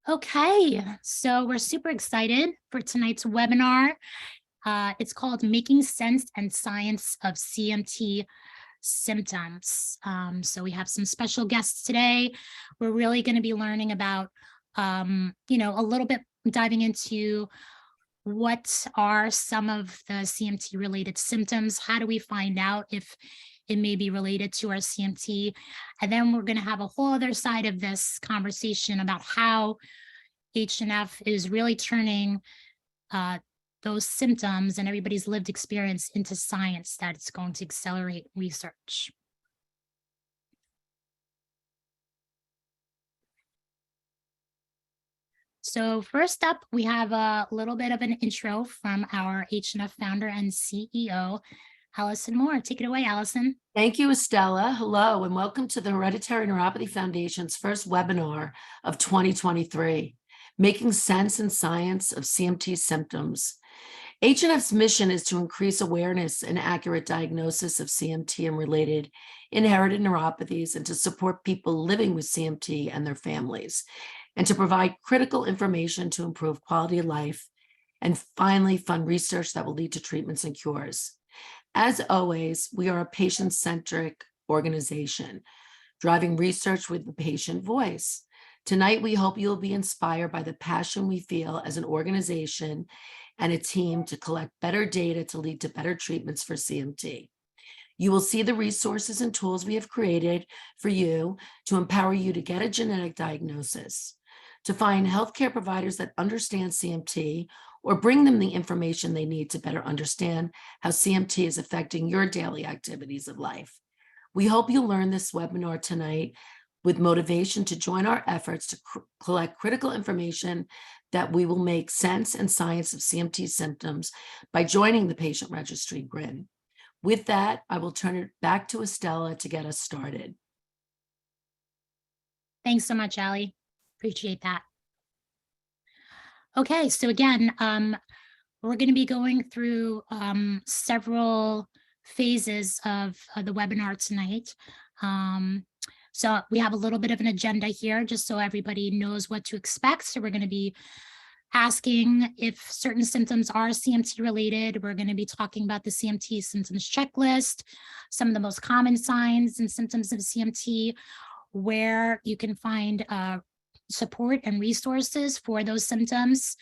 Okay, so we're super excited for tonight's webinar. It's called Making Sense and Science of CMT Symptoms. So we have some special guests today. We're really going to be learning about, a little bit diving into what are some of the CMT related symptoms? How do we find out if it may be related to our CMT? And then we're going to have a whole other side of this conversation about how H&F is really turning those symptoms and everybody's lived experience into science that it's going to accelerate research. So first up, we have a little bit of an intro from our H&F founder and CEO, Allison Moore. Take it away, Allison. Thank you, Estella. Hello, and welcome to the Hereditary Neuropathy Foundation's first webinar of 2023, Making Sense and Science of CMT Symptoms. H&F's mission is to increase awareness and accurate diagnosis of CMT and related inherited neuropathies, and to support people living with CMT and their families, and to provide critical information to improve quality of life, and finally fund research that will lead to treatments and cures. As always, we are a patient-centric organization, driving research with the patient voice. Tonight, we hope you'll be inspired by the passion we feel as an organization and a team to collect better data to lead to better treatments for CMT. You will see the resources and tools we have created for you to empower you to get a genetic diagnosis, to find healthcare providers that understand CMT, or bring them the information they need to better understand how CMT is affecting your daily activities of life. We hope you'll learn this webinar tonight with motivation to join our efforts to collect critical information that we will make sense and science of CMT symptoms by joining the patient registry GRIN. With that, I will turn it back to Estella to get us started. Thanks so much, Allie. Appreciate that. Okay, so again, we're going to be going through several phases of the webinar tonight. So we have a little bit of an agenda here, just so everybody knows what to expect. So we're going to be asking if certain symptoms are CMT related. We're going to be talking about the CMT symptoms checklist, some of the most common signs and symptoms of CMT, where you can find support and resources for those symptoms.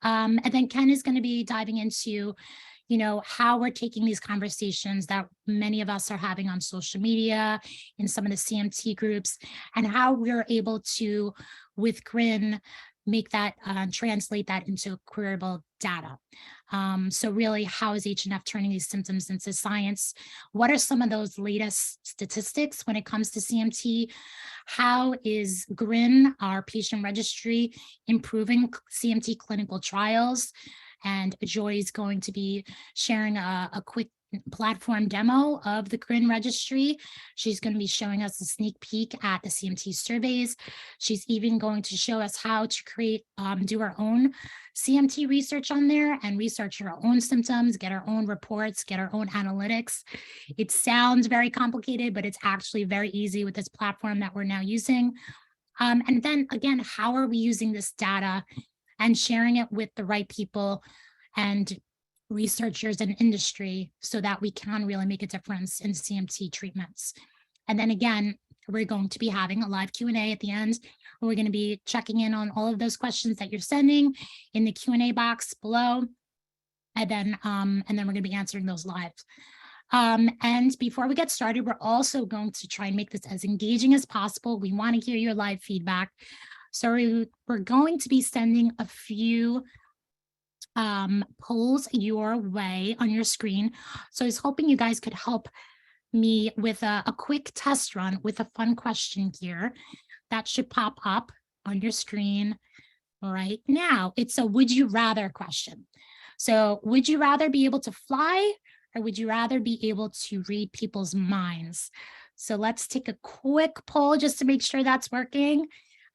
And then Ken is going to be diving into, how we're taking these conversations that many of us are having on social media, in some of the CMT groups, and how we're able to, with GRIN, make that, translate that into queryable data. So really, how is H&F turning these symptoms into science? What are some of those latest statistics when it comes to CMT? How is GRIN, our patient registry, improving CMT clinical trials? And Joy is going to be sharing a quick platform demo of the GRIN registry. She's going to be showing us a sneak peek at the CMT surveys. She's even going to show us how to create, do our own CMT research on there and research our own symptoms, get our own reports, get our own analytics. It sounds very complicated, but it's actually very easy with this platform that we're now using. And then again, how are we using this data and sharing it with the right people and researchers and industry so that we can really make a difference in CMT treatments. And then again, we're going to be having a live Q&A at the end. We're going to be checking in on all of those questions that you're sending in the Q&A box below. And then we're going to be answering those live. And before we get started, we're also going to try and make this as engaging as possible. We want to hear your live feedback. So we're going to be sending a few polls your way on your screen. So I was hoping you guys could help me with a quick test run with a fun question here that should pop up on your screen right now. It's a would you rather question. So would you rather be able to fly, or would you rather be able to read people's minds? So let's take a quick poll just to make sure that's working.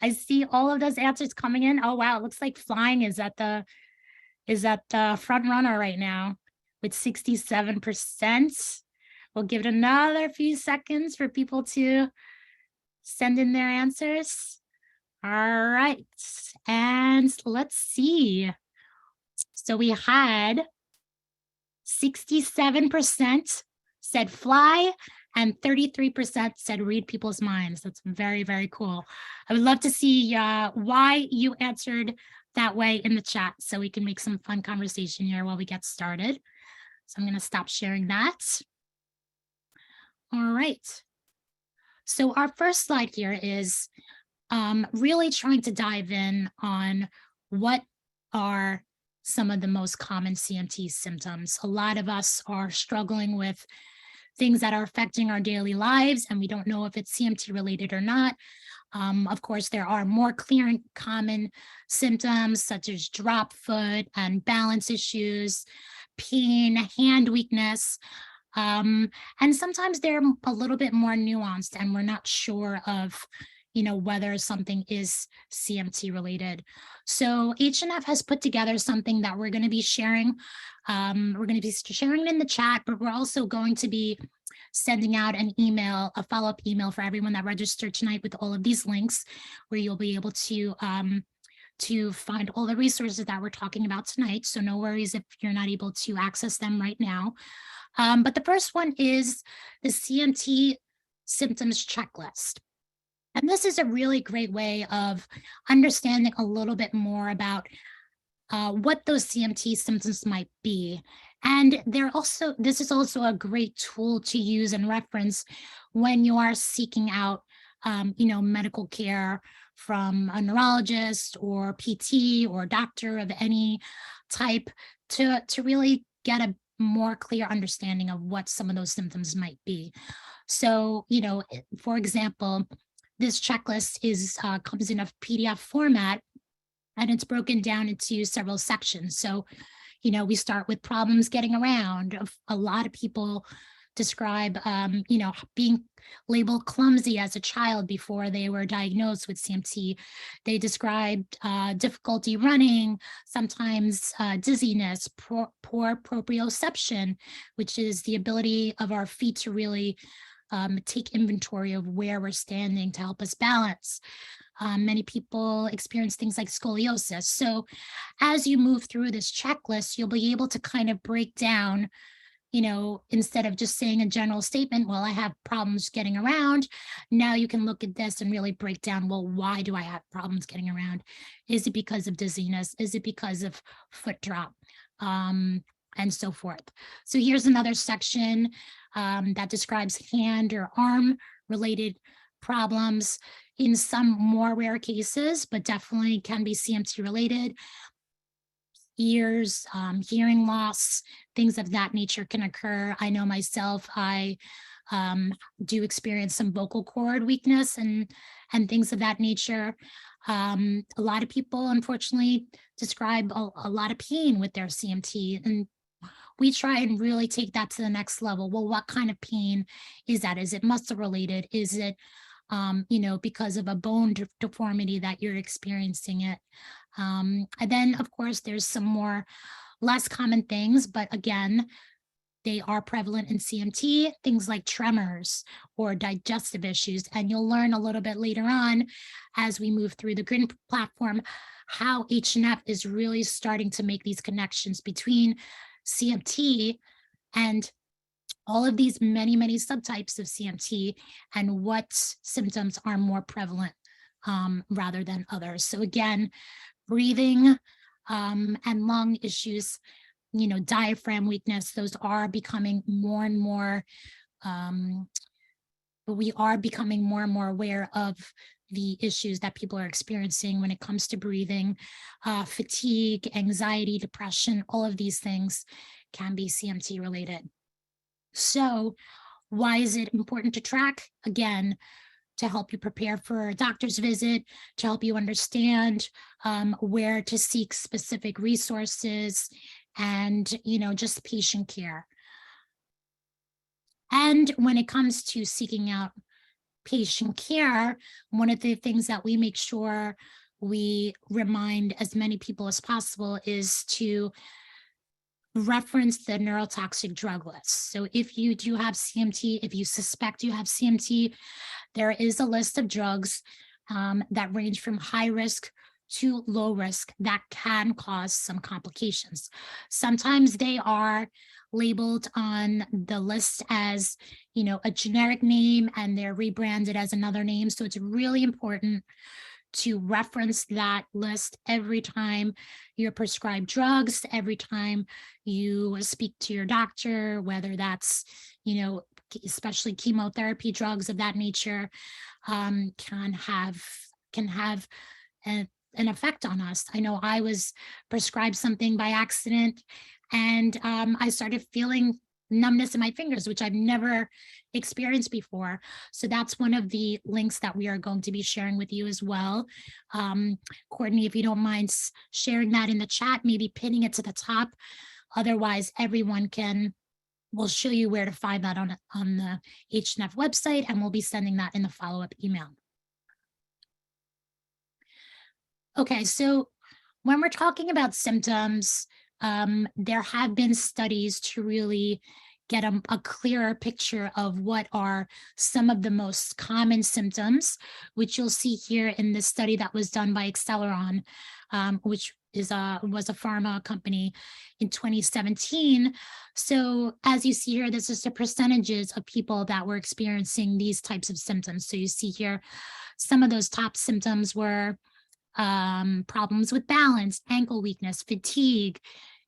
I see all of those answers coming in. Oh, wow. It looks like flying is at the front runner right now with 67%. We'll give it another few seconds for people to send in their answers. All right. let's see. So we had 67% said fly and 33% said read people's minds. That's very, very cool. I would love to see why you answered that way in the chat so we can make some fun conversation here while we get started. So I'm going to stop sharing that. All right. So our first slide here is really trying to dive in on what are some of the most common CMT symptoms. A lot of us are struggling with things that are affecting our daily lives, and we don't know if it's CMT related or not. Of course, there are more clear and common symptoms such as drop foot and balance issues, pain, hand weakness. And sometimes they're a little bit more nuanced and we're not sure of whether something is CMT related. So H&F has put together something that we're going to be sharing. We're going to be sharing it in the chat, but we're also going to be sending out an email, a follow-up email for everyone that registered tonight with all of these links, where you'll be able to find all the resources that we're talking about tonight. So no worries if you're not able to access them right now. But the first one is the CMT symptoms checklist. And this is a really great way of understanding a little bit more about what those CMT symptoms might be. And this is also a great tool to use and reference when you are seeking out, medical care from a neurologist or PT or doctor of any type to really get a more clear understanding of what some of those symptoms might be. So, for example, this checklist comes in a PDF format, and it's broken down into several sections. So, we start with problems getting around. A lot of people describe, being labeled clumsy as a child before they were diagnosed with CMT. They described difficulty running, sometimes dizziness, poor proprioception, which is the ability of our feet to really take inventory of where we're standing to help us balance. Many people experience things like scoliosis. So as you move through this checklist, you'll be able to kind of break down, instead of just saying a general statement, well, I have problems getting around. Now you can look at this and really break down, well, why do I have problems getting around? Is it because of dizziness? Is it because of foot drop? And so forth. So here's another section that describes hand or arm related problems in some more rare cases, but definitely can be CMT related. Ears, hearing loss, things of that nature can occur. I know myself, I do experience some vocal cord weakness and things of that nature. A lot of people, unfortunately, describe a lot of pain with their CMT, and we try and really take that to the next level. Well, what kind of pain is that? Is it muscle related? Is it, because of a bone deformity that you're experiencing it? And then, of course, there's some more less common things, but again, they are prevalent in CMT, things like tremors or digestive issues. And you'll learn a little bit later on as we move through the GRIN platform, how H&F is really starting to make these connections between CMT and all of these many, many subtypes of CMT and what symptoms are more prevalent rather than others. So again, breathing and lung issues, diaphragm weakness, those are becoming more and more, but we are becoming more and more aware of the issues that people are experiencing when it comes to breathing, fatigue, anxiety, depression, all of these things can be CMT related. So why is it important to track? Again, to help you prepare for a doctor's visit, to help you understand where to seek specific resources and, just patient care. And when it comes to seeking out patient care, one of the things that we make sure we remind as many people as possible is to reference the neurotoxic drug list. So if you do have CMT, if you suspect you have CMT, there is a list of drugs that range from high risk to low risk that can cause some complications. Sometimes they are labeled on the list as, a generic name, and they're rebranded as another name. So it's really important to reference that list every time you're prescribed drugs, every time you speak to your doctor, whether that's, especially chemotherapy drugs of that nature, can have an effect on us. I know I was prescribed something by accident, and I started feeling numbness in my fingers, which I've never experienced before. So that's one of the links that we are going to be sharing with you as well. Courtney, if you don't mind sharing that in the chat, maybe pinning it to the top. Otherwise, everyone will show you where to find that on the H&F website, and we'll be sending that in the follow-up email. Okay, so when we're talking about symptoms, there have been studies to really get a clearer picture of what are some of the most common symptoms, which you'll see here in this study that was done by Acceleron, which was a pharma company in 2017. So as you see here, this is the percentages of people that were experiencing these types of symptoms. So you see here, some of those top symptoms were problems with balance, ankle weakness, fatigue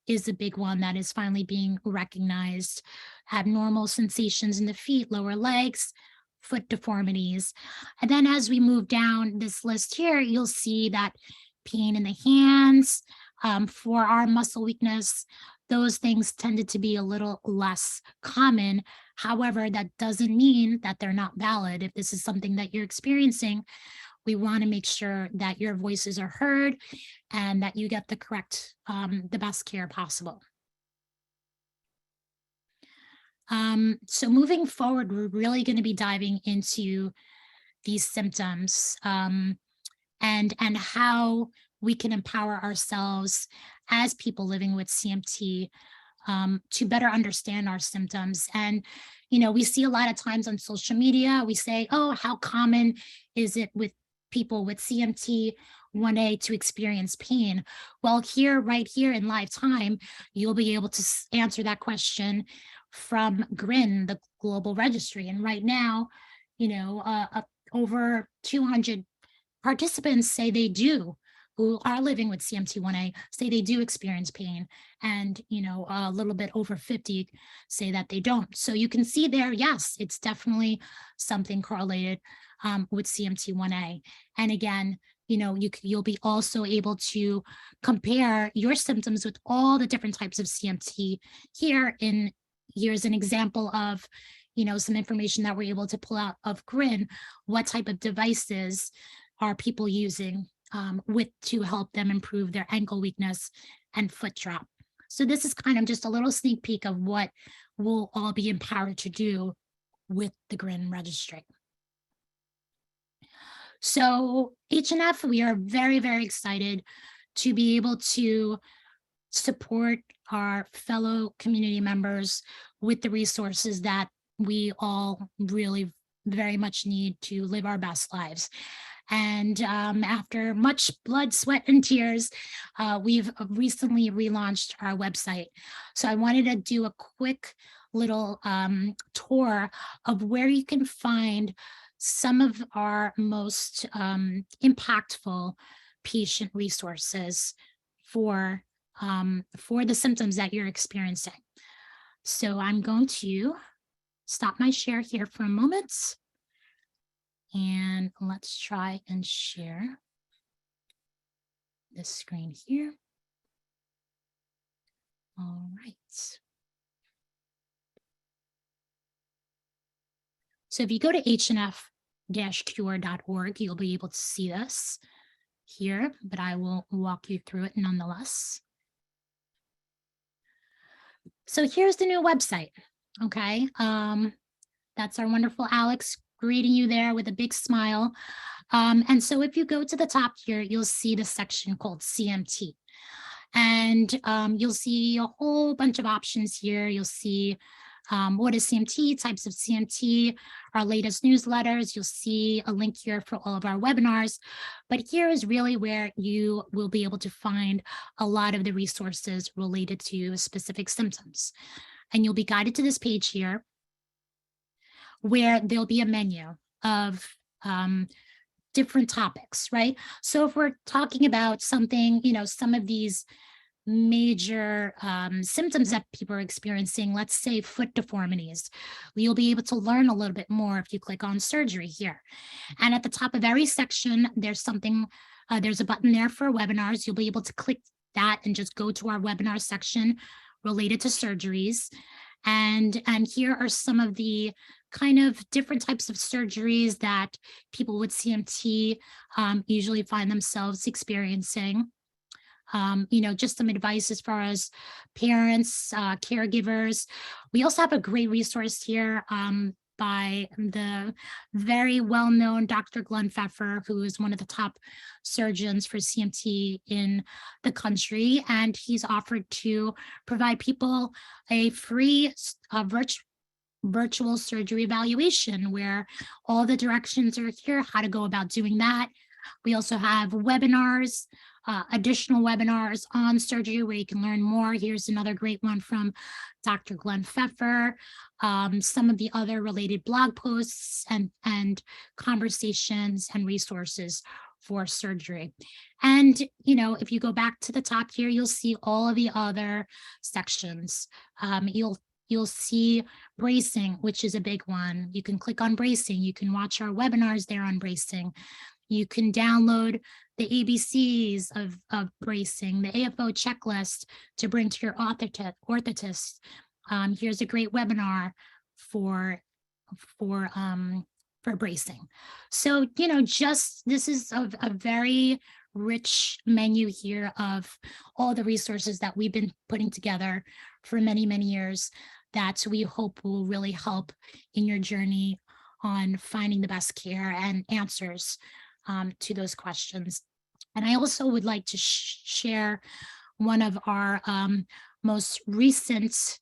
is a big one that is finally being recognized, abnormal sensations in the feet, lower legs, foot deformities. And then as we move down this list here, you'll see that pain in the hands, forearm muscle weakness, those things tended to be a little less common. However, that doesn't mean that they're not valid. If this is something that you're experiencing, we want to make sure that your voices are heard and that you get the correct, the best care possible. So moving forward, we're really going to be diving into these symptoms and how we can empower ourselves as people living with CMT to better understand our symptoms. And, we see a lot of times on social media, we say, oh, how common is it with people with CMT-1A to experience pain? Well, right here in live time, you'll be able to answer that question from GRIN, the global registry. And right now, over 200 participants say they do, who are living with CMT-1A, say they do experience pain. And, a little bit over 50 say that they don't. So you can see there, yes, it's definitely something correlated with CMT-1A. And again, you'll be also able to compare your symptoms with all the different types of CMT. Here's an example of, some information that we're able to pull out of GRIN. What type of devices are people using to help them improve their ankle weakness and foot drop? So this is kind of just a little sneak peek of what we'll all be empowered to do with the GRIN registry. So H&F, we are very, very excited to be able to support our fellow community members with the resources that we all really very much need to live our best lives. And after much blood, sweat, and tears, we've recently relaunched our website. So I wanted to do a quick little tour of where you can find some of our most impactful patient resources for the symptoms that you're experiencing. So I'm going to stop my share here for a moment. And let's try and share this screen here. All right. So if you go to hnf-cure.org, you'll be able to see this here, but I will walk you through it nonetheless. So here's the new website. Okay. That's our wonderful Alex greeting you there with a big smile. And so if you go to the top here, you'll see the section called CMT. And you'll see a whole bunch of options here. You'll see What is CMT, types of CMT, our latest newsletters. You'll see a link here for all of our webinars. But here is really where you will be able to find a lot of the resources related to specific symptoms. And you'll be guided to this page here, where there'll be a menu of different topics, right? So if we're talking about something, some of these major symptoms that people are experiencing, let's say foot deformities, you'll be able to learn a little bit more if you click on surgery here. And at the top of every section, there's something, there's a button there for webinars. You'll be able to click that and just go to our webinar section related to surgeries. And here are some of the kind of different types of surgeries that people with CMT usually find themselves experiencing. Just some advice as far as parents, caregivers. We also have a great resource here by the very well-known Dr. Glenn Pfeffer, who is one of the top surgeons for CMT in the country. And he's offered to provide people a free virtual surgery evaluation, where all the directions are here, how to go about doing that. We also have webinars, additional webinars on surgery where you can learn more. Here's another great one from Dr. Glenn Pfeffer, some of the other related blog posts and conversations and resources for surgery. And, if you go back to the top here, you'll see all of the other sections. You'll see bracing, which is a big one. You can click on bracing. You can watch our webinars there on bracing. You can download the ABCs of bracing, the AFO checklist to bring to your orthotist. Here's a great webinar for bracing. So, this is a very rich menu here of all the resources that we've been putting together for many, many years that we hope will really help in your journey on finding the best care and answers to those questions. And I also would like to share one of our most recent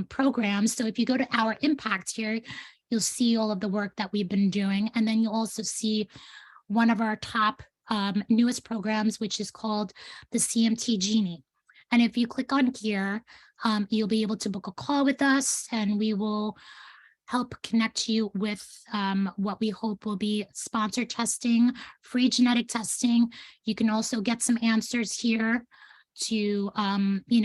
programs. So if you go to our impact here, you'll see all of the work that we've been doing. And then you'll also see one of our top newest programs, which is called the CMT Genie. And if you click on here, you'll be able to book a call with us, and we will help connect you with what we hope will be sponsored testing, free genetic testing. You can also get some answers here to,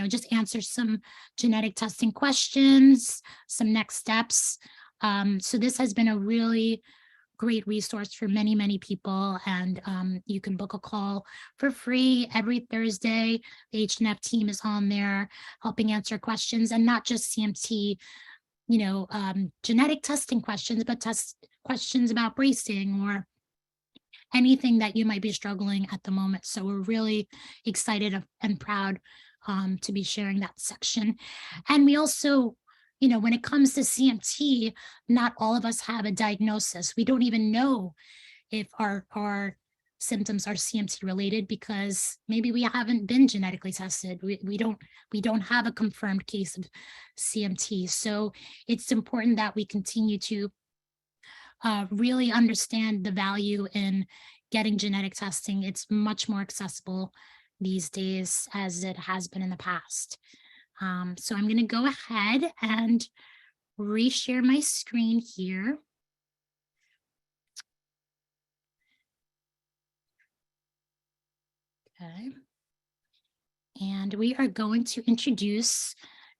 just answer some genetic testing questions, some next steps. So this has been a really great resource for many, many people. And you can book a call for free every Thursday. The H&F team is on there helping answer questions, and not just CMT, genetic testing questions, but questions about bracing or anything that you might be struggling at the moment. So we're really excited and proud to be sharing that section. And we also, when it comes to CMT, not all of us have a diagnosis. We don't even know if our symptoms are CMT related, because maybe we haven't been genetically tested. We don't have a confirmed case of CMT. So it's important that we continue to really understand the value in getting genetic testing. It's much more accessible these days as it has been in the past. So I'm going to go ahead and reshare my screen here. Okay. And we are going to introduce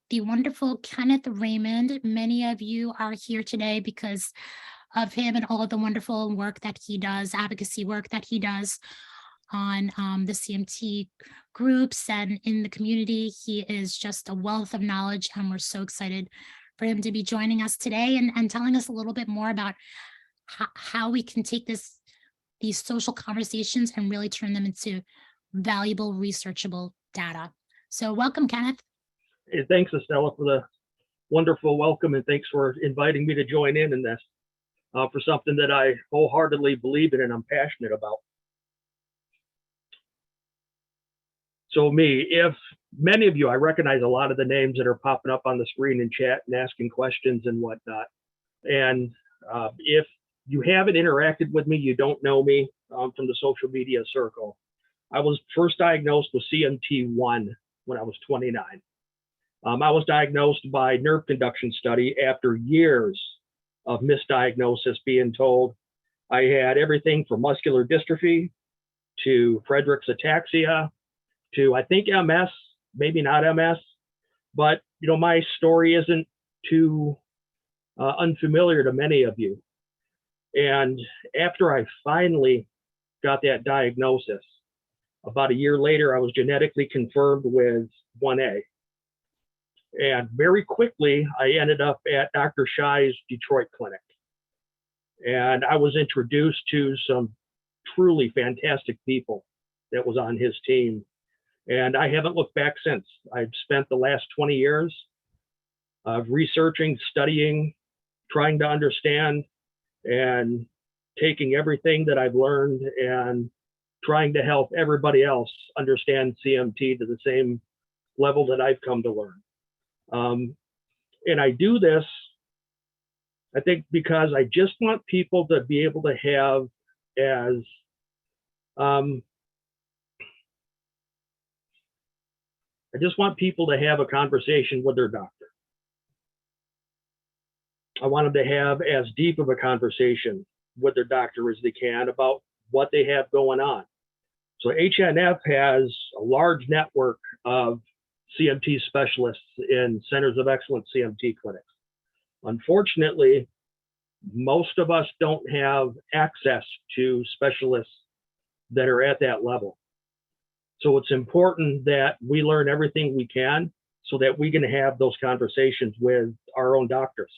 the wonderful Kenneth Raymond. Many of you are here today because of him and all of the wonderful work that he does, advocacy work that he does on the CMT groups and in the community. He is just a wealth of knowledge, and we're so excited for him to be joining us today and telling us a little bit more about how we can take these social conversations and really turn them into valuable researchable data. So welcome, Kenneth. Hey, thanks, Estella, for the wonderful welcome, and thanks for inviting me to join in this for something that I wholeheartedly believe in and I'm passionate about. So me, if many of you, I recognize a lot of the names that are popping up on the screen in chat and asking questions and whatnot. And if you haven't interacted with me, you don't know me from the social media circle. I was first diagnosed with CMT1 when I was 29. I was diagnosed by nerve conduction study after years of misdiagnosis, being told I had everything from muscular dystrophy to Friedreich's ataxia to I think MS, maybe not MS, but you know, my story isn't too unfamiliar to many of you. And after I finally got that diagnosis, about a year later, I was genetically confirmed with 1A. And very quickly, I ended up at Dr. Shai's Detroit clinic. And I was introduced to some truly fantastic people that was on his team. And I haven't looked back since. I've spent the last 20 years researching, studying, trying to understand, and taking everything that I've learned and trying to help everybody else understand CMT to the same level that I've come to learn. And I do this, I think, because I just want people to be able to have as I just want people to have a conversation with their doctor. I want them to have as deep of a conversation with their doctor as they can about what they have going on. So HNF has a large network of CMT specialists in Centers of Excellence CMT clinics. Unfortunately, most of us don't have access to specialists that are at that level. So it's important that we learn everything we can so that we can have those conversations with our own doctors.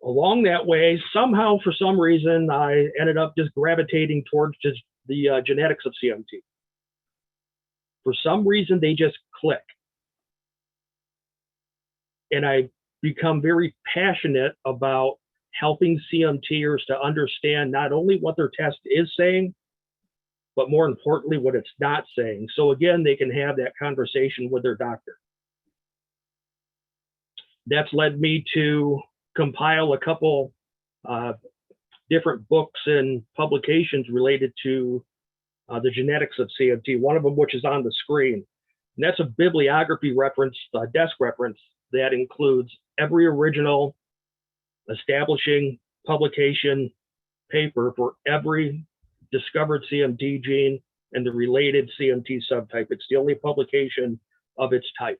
Along that way, somehow, for some reason, I ended up just gravitating towards just the genetics of CMT. For some reason, they just click. And I become very passionate about helping CMTers to understand not only what their test is saying, but more importantly, what it's not saying. So again, they can have that conversation with their doctor. That's led me to compile a couple different books and publications related to the genetics of CMT, one of them which is on the screen. And that's a bibliography reference, desk reference, that includes every original establishing publication paper for every discovered CMT gene and the related CMT subtype. It's the only publication of its type.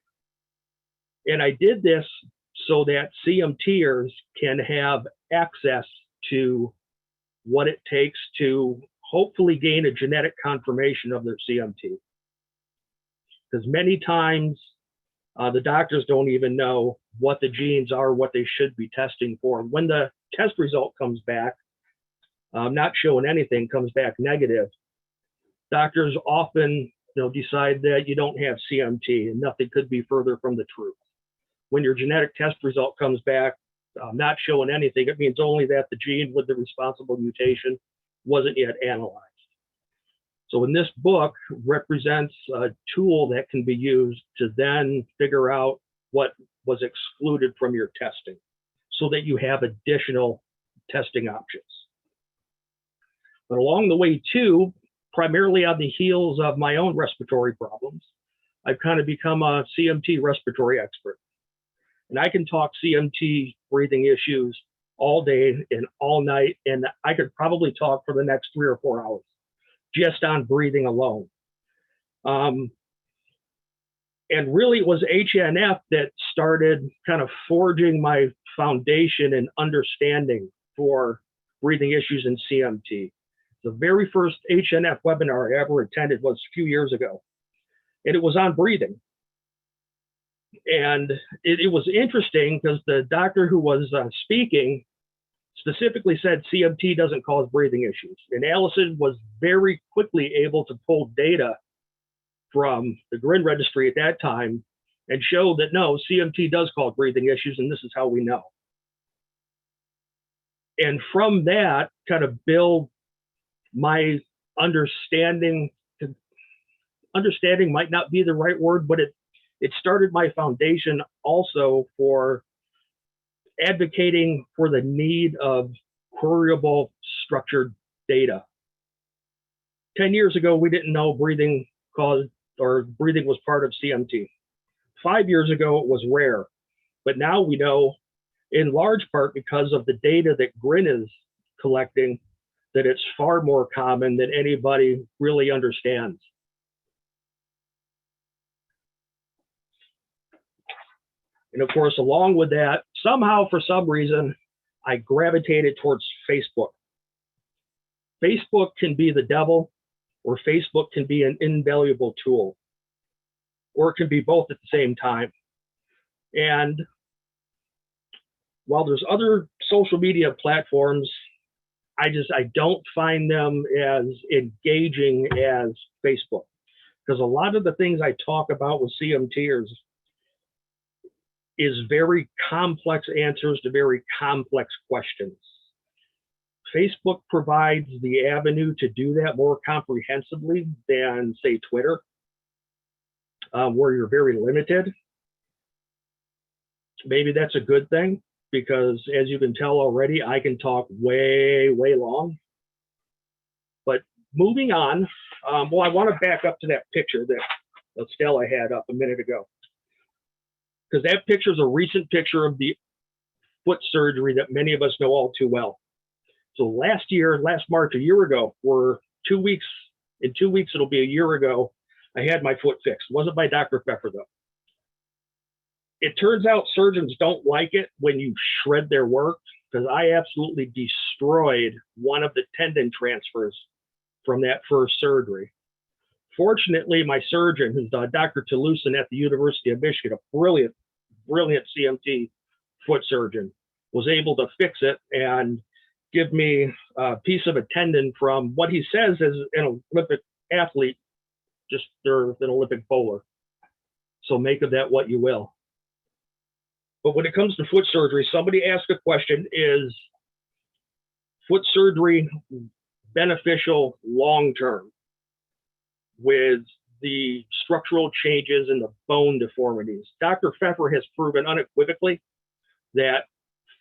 And I did this so that CMTers can have access to what it takes to hopefully gain a genetic confirmation of their CMT. Because many times the doctors don't even know what the genes are, what they should be testing for. When the test result comes back, not showing anything, comes back negative, doctors often decide that you don't have CMT and nothing could be further from the truth. When your genetic test result comes back not showing anything, it means only that the gene with the responsible mutation wasn't yet analyzed. So in this book represents a tool that can be used to then figure out what was excluded from your testing so that you have additional testing options. But along the way too, primarily on the heels of my own respiratory problems, I've kind of become a CMT respiratory expert. And I can talk CMT breathing issues all day and all night, and I could probably talk for the next 3 or 4 hours just on breathing alone. And really it was HNF that started kind of forging my foundation and understanding for breathing issues in CMT. The very first HNF webinar I ever attended was a few years ago, and it was on breathing. And it was interesting because the doctor who was speaking specifically said CMT doesn't cause breathing issues. And Allison was very quickly able to pull data from the GRIN registry at that time and show that no, CMT does cause breathing issues, and this is how we know. And from that, kind of build my understanding understanding might not be the right word, but it started my foundation also for advocating for the need of queryable structured data. 10 years ago, we didn't know breathing was part of CMT. 5 years ago, it was rare, but now we know, in large part because of the data that GRIN is collecting, that it's far more common than anybody really understands. And of course, along with that, somehow, for some reason, I gravitated towards Facebook. Facebook can be the devil, or Facebook can be an invaluable tool, or it can be both at the same time. And while there's other social media platforms, I don't find them as engaging as Facebook, because a lot of the things I talk about with CMTers is very complex answers to very complex questions. Facebook provides the avenue to do that more comprehensively than, say, Twitter, where you're very limited. Maybe that's a good thing, because as you can tell already, I can talk way, way long. But moving on, well, I want to back up to that picture that Stella had up a minute ago, because that picture is a recent picture of the foot surgery that many of us know all too well. So last March, a year ago, in 2 weeks, it'll be a year ago, I had my foot fixed. It wasn't by Dr. Pfeffer, though. It turns out surgeons don't like it when you shred their work, because I absolutely destroyed one of the tendon transfers from that first surgery. Fortunately, my surgeon, who's Dr. Toulousan at the University of Michigan, a brilliant CMT foot surgeon, was able to fix it and give me a piece of a tendon from what he says is an Olympic athlete, just they're an Olympic bowler. So make of that what you will. But when it comes to foot surgery, somebody asked a question, is foot surgery beneficial long-term with the structural changes and the bone deformities? Dr. Pfeffer has proven unequivocally that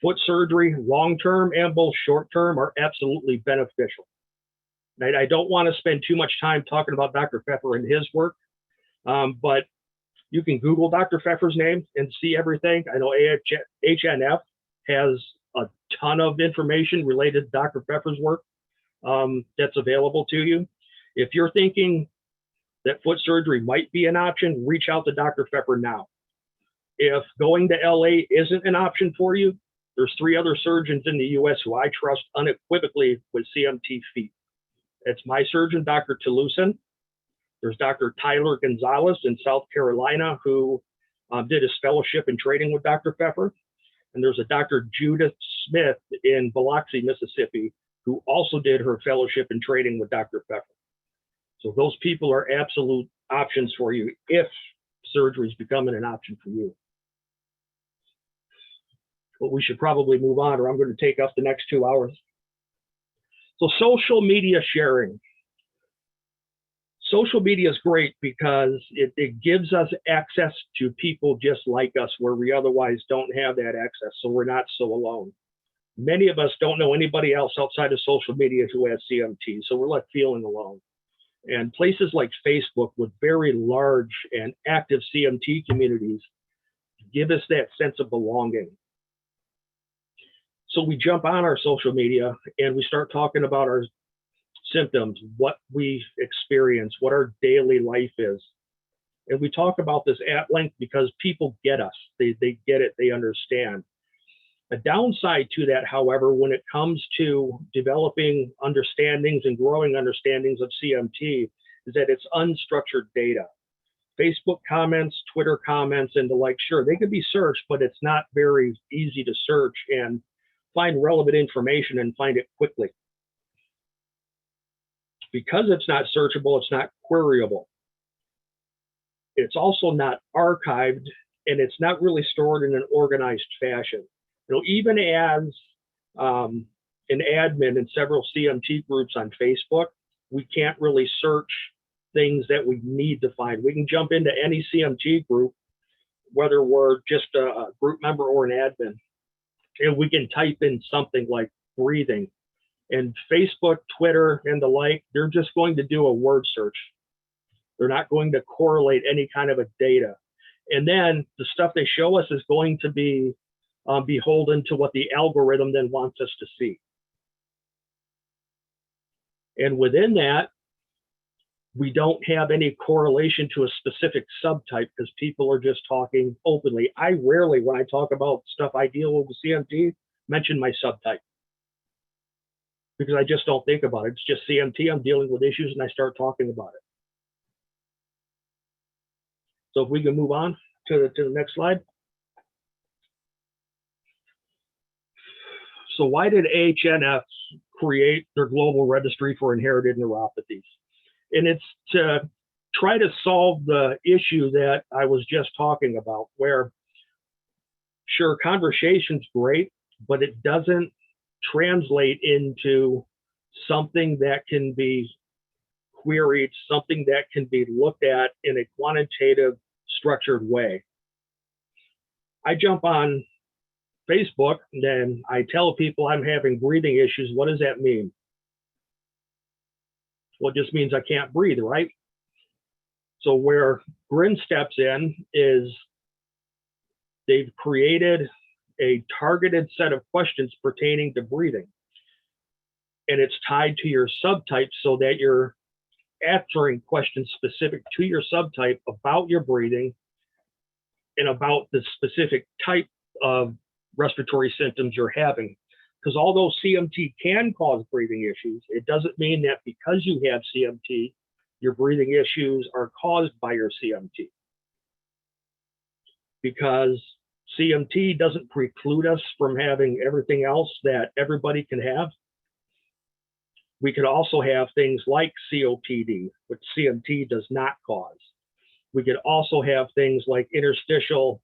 foot surgery, long-term and both short-term, are absolutely beneficial. And I don't want to spend too much time talking about Dr. Pfeffer and his work, but you can Google Dr. Pfeffer's name and see everything. I know HNF has a ton of information related to Dr. Pfeffer's work that's available to you. If you're thinking that foot surgery might be an option, reach out to Dr. Pfeffer now. If going to LA isn't an option for you, there's 3 other surgeons in the US who I trust unequivocally with CMT feet. It's my surgeon, Dr. Toulousan. There's Dr. Tyler Gonzalez in South Carolina, who did his fellowship in training with Dr. Pfeffer. And there's a Dr. Judith Smith in Biloxi, Mississippi, who also did her fellowship in training with Dr. Pfeffer. So those people are absolute options for you if surgery is becoming an option for you. But we should probably move on, or I'm going to take up the next 2 hours. So social media sharing. Social media is great because it gives us access to people just like us where we otherwise don't have that access, so we're not so alone. Many of us don't know anybody else outside of social media who has CMT, so we're left feeling alone. And places like Facebook with very large and active CMT communities give us that sense of belonging. So we jump on our social media and we start talking about our symptoms, what we experience, what our daily life is. And we talk about this at length because people get us. They get it, they understand. A downside to that, however, when it comes to developing understandings and growing understandings of CMT, is that it's unstructured data. Facebook comments, Twitter comments, and the like, sure, they can be searched, but it's not very easy to search and find relevant information and find it quickly. Because it's not searchable, it's not queryable. It's also not archived, and it's not really stored in an organized fashion. You know, even as an admin in several CMT groups on Facebook, we can't really search things that we need to find. We can jump into any CMT group, whether we're just a group member or an admin, and we can type in something like breathing. And Facebook, Twitter, and the like, they're just going to do a word search. They're not going to correlate any kind of a data. And then the stuff they show us is going to be beholden to what the algorithm then wants us to see. And within that, we don't have any correlation to a specific subtype because people are just talking openly. I rarely, when I talk about stuff I deal with CMT, mention my subtype because I just don't think about it. It's just CMT, I'm dealing with issues and I start talking about it. So if we can move on to the next slide. So why did AHNF create their global registry for inherited neuropathies? And it's to try to solve the issue that I was just talking about, where sure, conversation's great, but it doesn't translate into something that can be queried, something that can be looked at in a quantitative, structured way. I jump on Facebook and then I tell people I'm having breathing issues. What does that mean? Well, it just means I can't breathe, right? So where Grin steps in is they've created a targeted set of questions pertaining to breathing. And it's tied to your subtype so that you're answering questions specific to your subtype about your breathing and about the specific type of respiratory symptoms you're having. Because although CMT can cause breathing issues, it doesn't mean that because you have CMT, your breathing issues are caused by your CMT. Because CMT doesn't preclude us from having everything else that everybody can have. We could also have things like COPD, which CMT does not cause. We could also have things like interstitial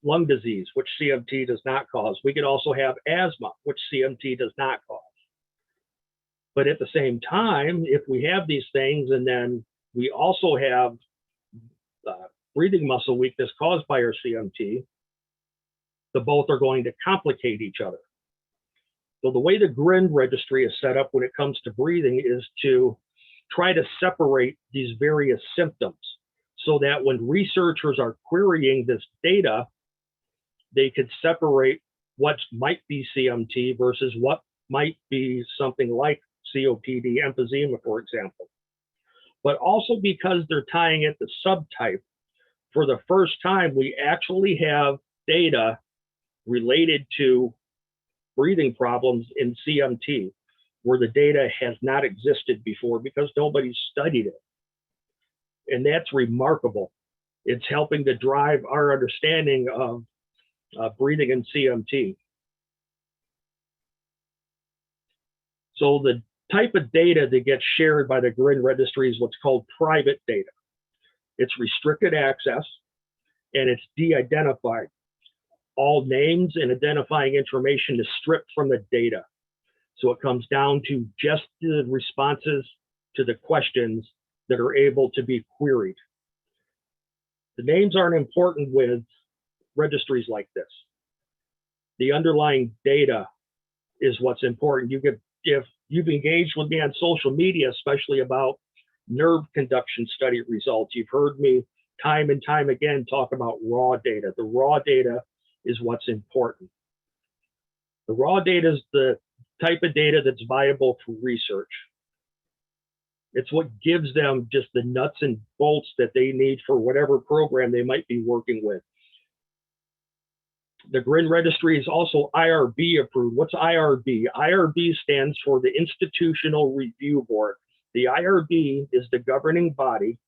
lung disease, which CMT does not cause. We could also have asthma, which CMT does not cause. But at the same time, if we have these things and then we also have breathing muscle weakness caused by our CMT, the both are going to complicate each other. So the way the Grin registry is set up when it comes to breathing is to try to separate these various symptoms so that when researchers are querying this data, they could separate what might be CMT versus what might be something like COPD, emphysema, for example. But also because they're tying it to subtype, for the first time, we actually have data related to breathing problems in CMT, where the data has not existed before because nobody's studied it. And that's remarkable. It's helping to drive our understanding of breathing in CMT. So the type of data that gets shared by the Grin registry is what's called private data. It's restricted access and it's de-identified. All names and identifying information is stripped from the data. So it comes down to just the responses to the questions that are able to be queried. The names aren't important with registries like this. The underlying data is what's important. If you've engaged with me on social media, especially about nerve conduction study results, you've heard me time and time again talk about raw data. The raw data is what's important. The raw data is the type of data that's viable for research. It's what gives them just the nuts and bolts that they need for whatever program they might be working with. The Grin registry is also IRB approved. What's IRB? IRB stands for the Institutional Review Board. The IRB is the governing body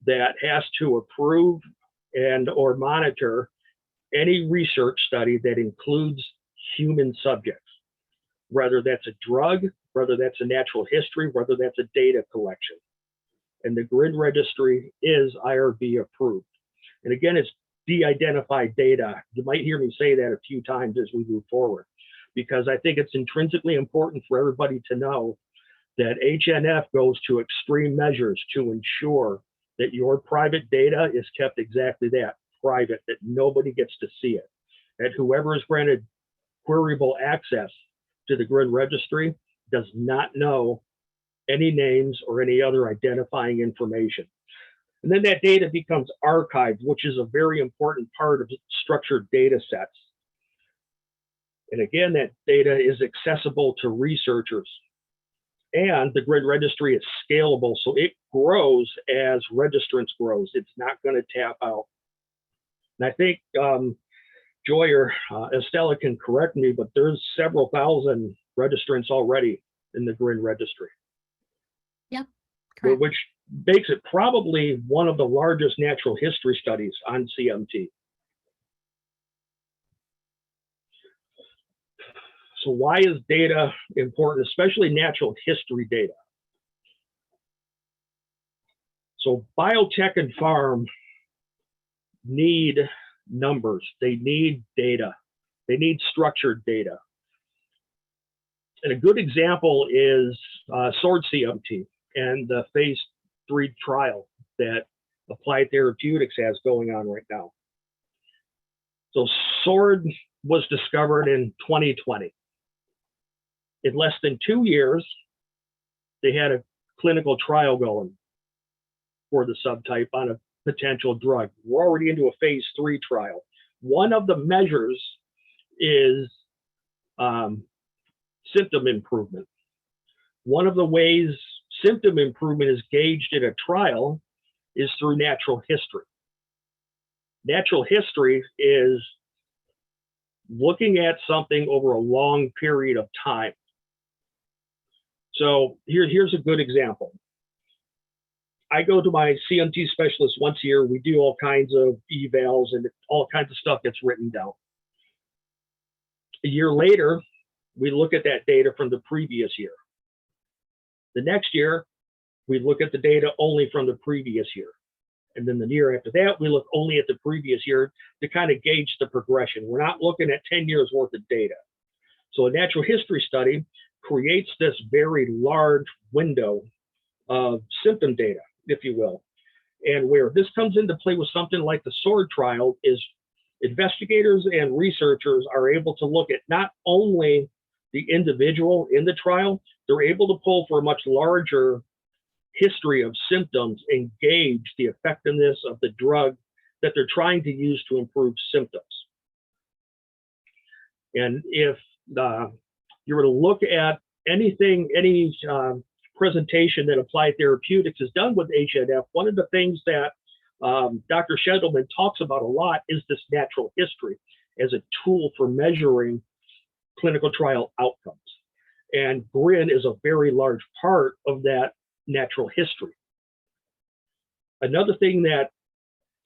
that has to approve and or monitor any research study that includes human subjects, whether that's a drug, whether that's a natural history, whether that's a data collection. And the Grin registry is IRB approved. And again, it's de-identified data. You might hear me say that a few times as we move forward, because I think it's intrinsically important for everybody to know that HNF goes to extreme measures to ensure that your private data is kept exactly that, private, that nobody gets to see it. That whoever is granted queryable access to the GRIN registry does not know any names or any other identifying information. And then that data becomes archived, which is a very important part of structured data sets. And again, that data is accessible to researchers. And the GRIN registry is scalable, so it grows as registrants grows. It's not going to tap out. And I think Joy or Estella can correct me, but there's several thousand registrants already in the GRIN registry. Yep, correct. Which makes it probably one of the largest natural history studies on CMT. So why is data important, especially natural history data? So biotech and farm need numbers, they need data, they need structured data. And a good example is SWORD CMT and the phase 3 trial that Applied Therapeutics has going on right now. So SWORD was discovered in 2020. In less than 2 years, they had a clinical trial going for the subtype on a potential drug. We're already into a phase 3 trial. One of the measures is symptom improvement. One of the ways symptom improvement is gauged in a trial is through natural history. Natural history is looking at something over a long period of time. So here's a good example. I go to my CMT specialist once a year. We do all kinds of evals and all kinds of stuff gets written down. A year later, we look at that data from the previous year. The next year, we look at the data only from the previous year. And then the year after that, we look only at the previous year to kind of gauge the progression. We're not looking at 10 years worth of data. So a natural history study creates this very large window of symptom data, if you will. And where this comes into play with something like the SWORD trial is investigators and researchers are able to look at not only the individual in the trial, they're able to pull for a much larger history of symptoms and gauge the effectiveness of the drug that they're trying to use to improve symptoms. And if you were to look at anything, any presentation that Applied Therapeutics has done with HNF, one of the things that Dr. Shendelman talks about a lot is this natural history as a tool for measuring clinical trial outcomes. And GRIN is a very large part of that natural history. Another thing that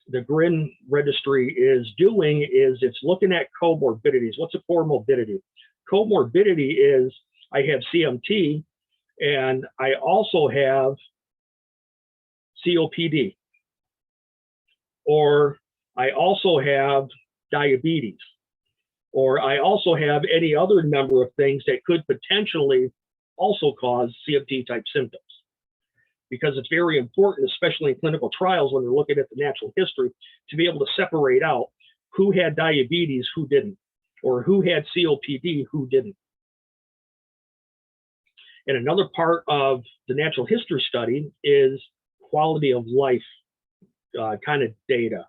the GRIN registry is doing is it's looking at comorbidities. What's a comorbidity? Comorbidity is I have CMT and I also have COPD, or I also have diabetes, or I also have any other number of things that could potentially also cause CMT type symptoms. Because it's very important, especially in clinical trials when they're looking at the natural history, to be able to separate out who had diabetes, who didn't, or who had COPD, who didn't. And another part of the natural history study is quality of life kind of data.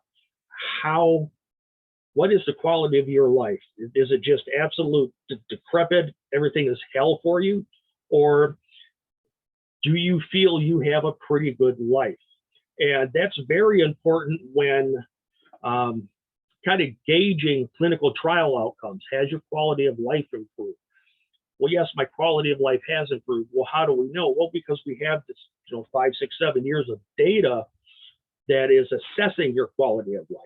What is the quality of your life? Is it just absolute decrepit, everything is hell for you? Or do you feel you have a pretty good life? And that's very important when kind of gauging clinical trial outcomes. Has your quality of life improved? Well, yes, my quality of life has improved. Well, how do we know? Well, because we have this, 5, 6, 7 years of data that is assessing your quality of life.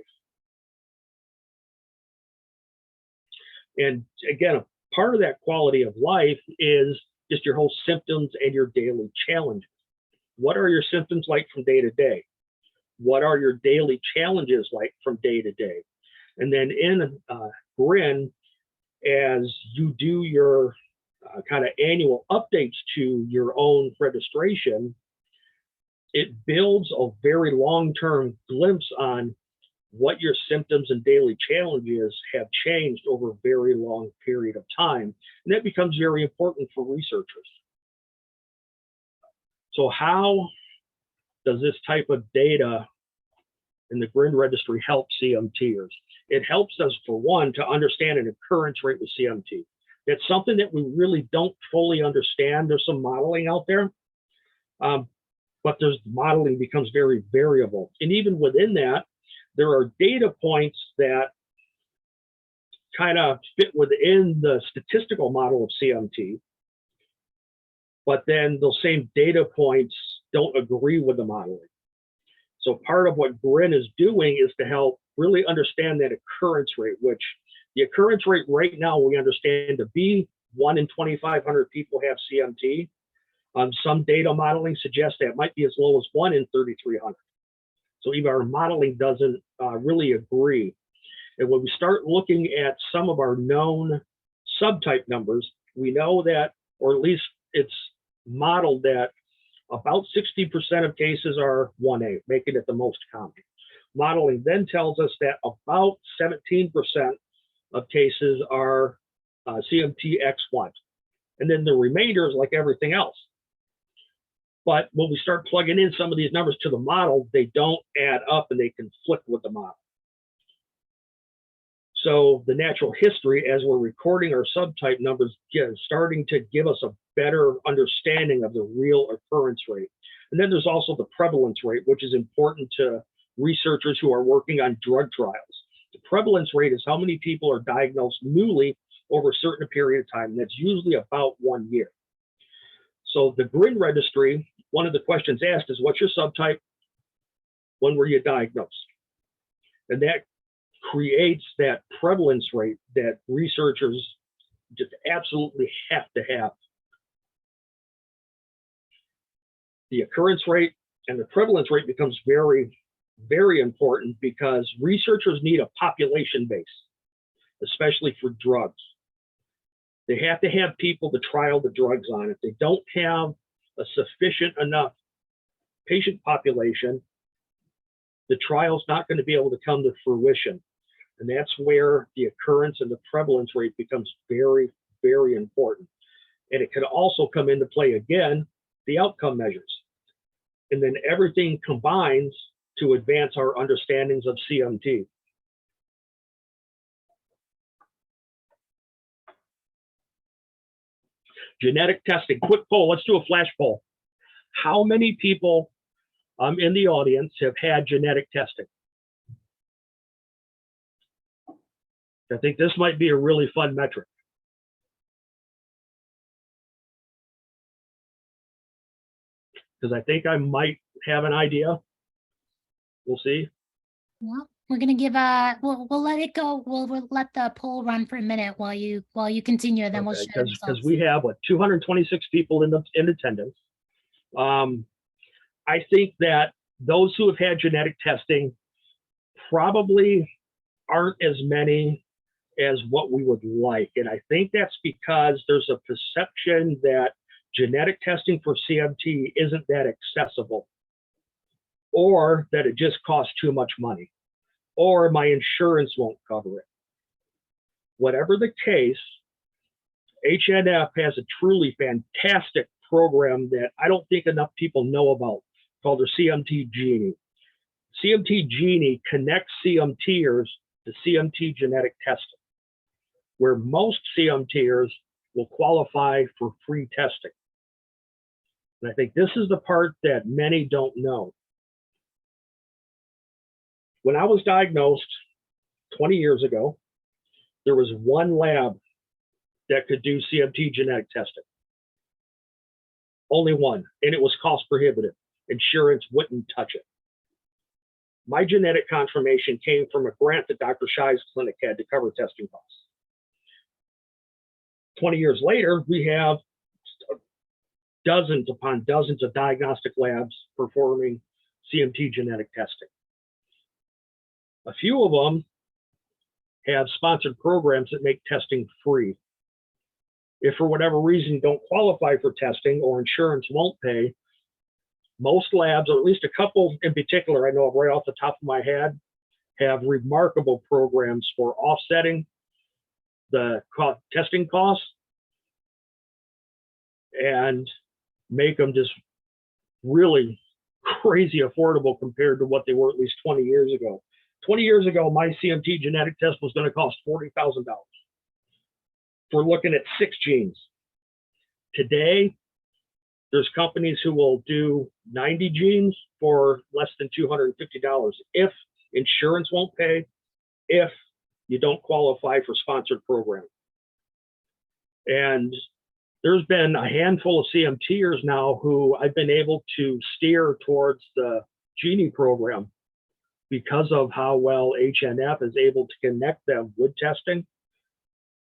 And again, a part of that quality of life is just your whole symptoms and your daily challenges. What are your symptoms like from day to day? What are your daily challenges like from day to day? And then in GRIN, as you do your kind of annual updates to your own registration, it builds a very long-term glimpse on what your symptoms and daily challenges have changed over a very long period of time. And that becomes very important for researchers. So how does this type of data in the GRIN registry help CMTers? It helps us, for one, to understand an occurrence rate with CMT. It's something that we really don't fully understand. There's some modeling out there, but there's modeling becomes very variable. And even within that, there are data points that kind of fit within the statistical model of CMT, but then those same data points don't agree with the modeling. So part of what GRIN is doing is to help really understand that occurrence rate, which the occurrence rate right now we understand to be 1 in 2,500 people have CMT. Some data modeling suggests that it might be as low as 1 in 3,300. So even our modeling doesn't really agree. And when we start looking at some of our known subtype numbers, we know that, or at least it's modeled that about 60% of cases are 1A, making it the most common. Modeling then tells us that about 17% of cases are CMT X1. And then the remainder is like everything else. But when we start plugging in some of these numbers to the model, they don't add up and they conflict with the model. So the natural history, as we're recording our subtype numbers, starting to give us a better understanding of the real occurrence rate. And then there's also the prevalence rate, which is important to researchers who are working on drug trials. The prevalence rate is how many people are diagnosed newly over a certain period of time. And that's usually about 1 year. So the GRIN registry, one of the questions asked is, what's your subtype? When were you diagnosed? And that creates that prevalence rate that researchers just absolutely have to have. The occurrence rate and the prevalence rate becomes very, very important because researchers need a population base, especially for drugs. They have to have people to trial the drugs on. If they don't have a sufficient enough patient population, the trial's not going to be able to come to fruition. And that's where the occurrence and the prevalence rate becomes very, very important. And it could also come into play again, the outcome measures. And then everything combines to advance our understandings of CMT. Genetic testing, quick poll, let's do a flash poll. How many people in the audience have had genetic testing? I think this might be a really fun metric. Because I think I might have an idea. We'll see. Well, we're gonna give we'll let it go. We'll let the poll run for a minute while you continue, then we'll share the Because results. we have 226 people in attendance. I think that those who have had genetic testing probably aren't as many as what we would like. And I think that's because there's a perception that genetic testing for CMT isn't that accessible, or that it just costs too much money, or my insurance won't cover it. Whatever the case, HNF has a truly fantastic program that I don't think enough people know about, called the CMT Genie. CMT Genie connects CMTers to CMT genetic testing, where most CMTers will qualify for free testing. And I think this is the part that many don't know. When I was diagnosed 20 years ago, there was one lab that could do CMT genetic testing. Only one, and it was cost prohibitive. Insurance wouldn't touch it. My genetic confirmation came from a grant that Dr. Shai's clinic had to cover testing costs. 20 years later, we have dozens upon dozens of diagnostic labs performing CMT genetic testing. A few of them have sponsored programs that make testing free. If for whatever reason you don't qualify for testing or insurance won't pay, most labs, or at least a couple in particular I know of right off the top of my head, have remarkable programs for offsetting the testing costs and make them just really crazy affordable compared to what they were at least 20 years ago. 20 years ago, my CMT genetic test was going to cost $40,000 for looking at 6 genes. Today, there's companies who will do 90 genes for less than $250 if insurance won't pay, if you don't qualify for sponsored program. And there's been a handful of CMTers now who I've been able to steer towards the Genie program because of how well HNF is able to connect them with testing.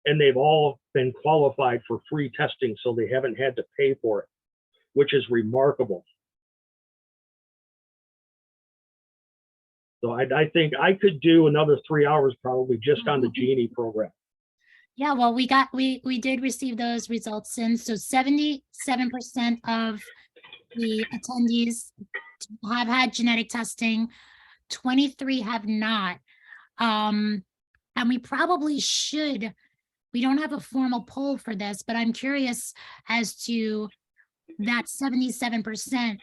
And they've all been qualified for free testing, so they haven't had to pay for it, which is remarkable. So I think I could do another 3 hours probably just on the Genie program. Yeah, well, we did receive those results in. So 77% of the attendees have had genetic testing, 23 have not. And we probably should, we don't have a formal poll for this, but I'm curious as to that 77%.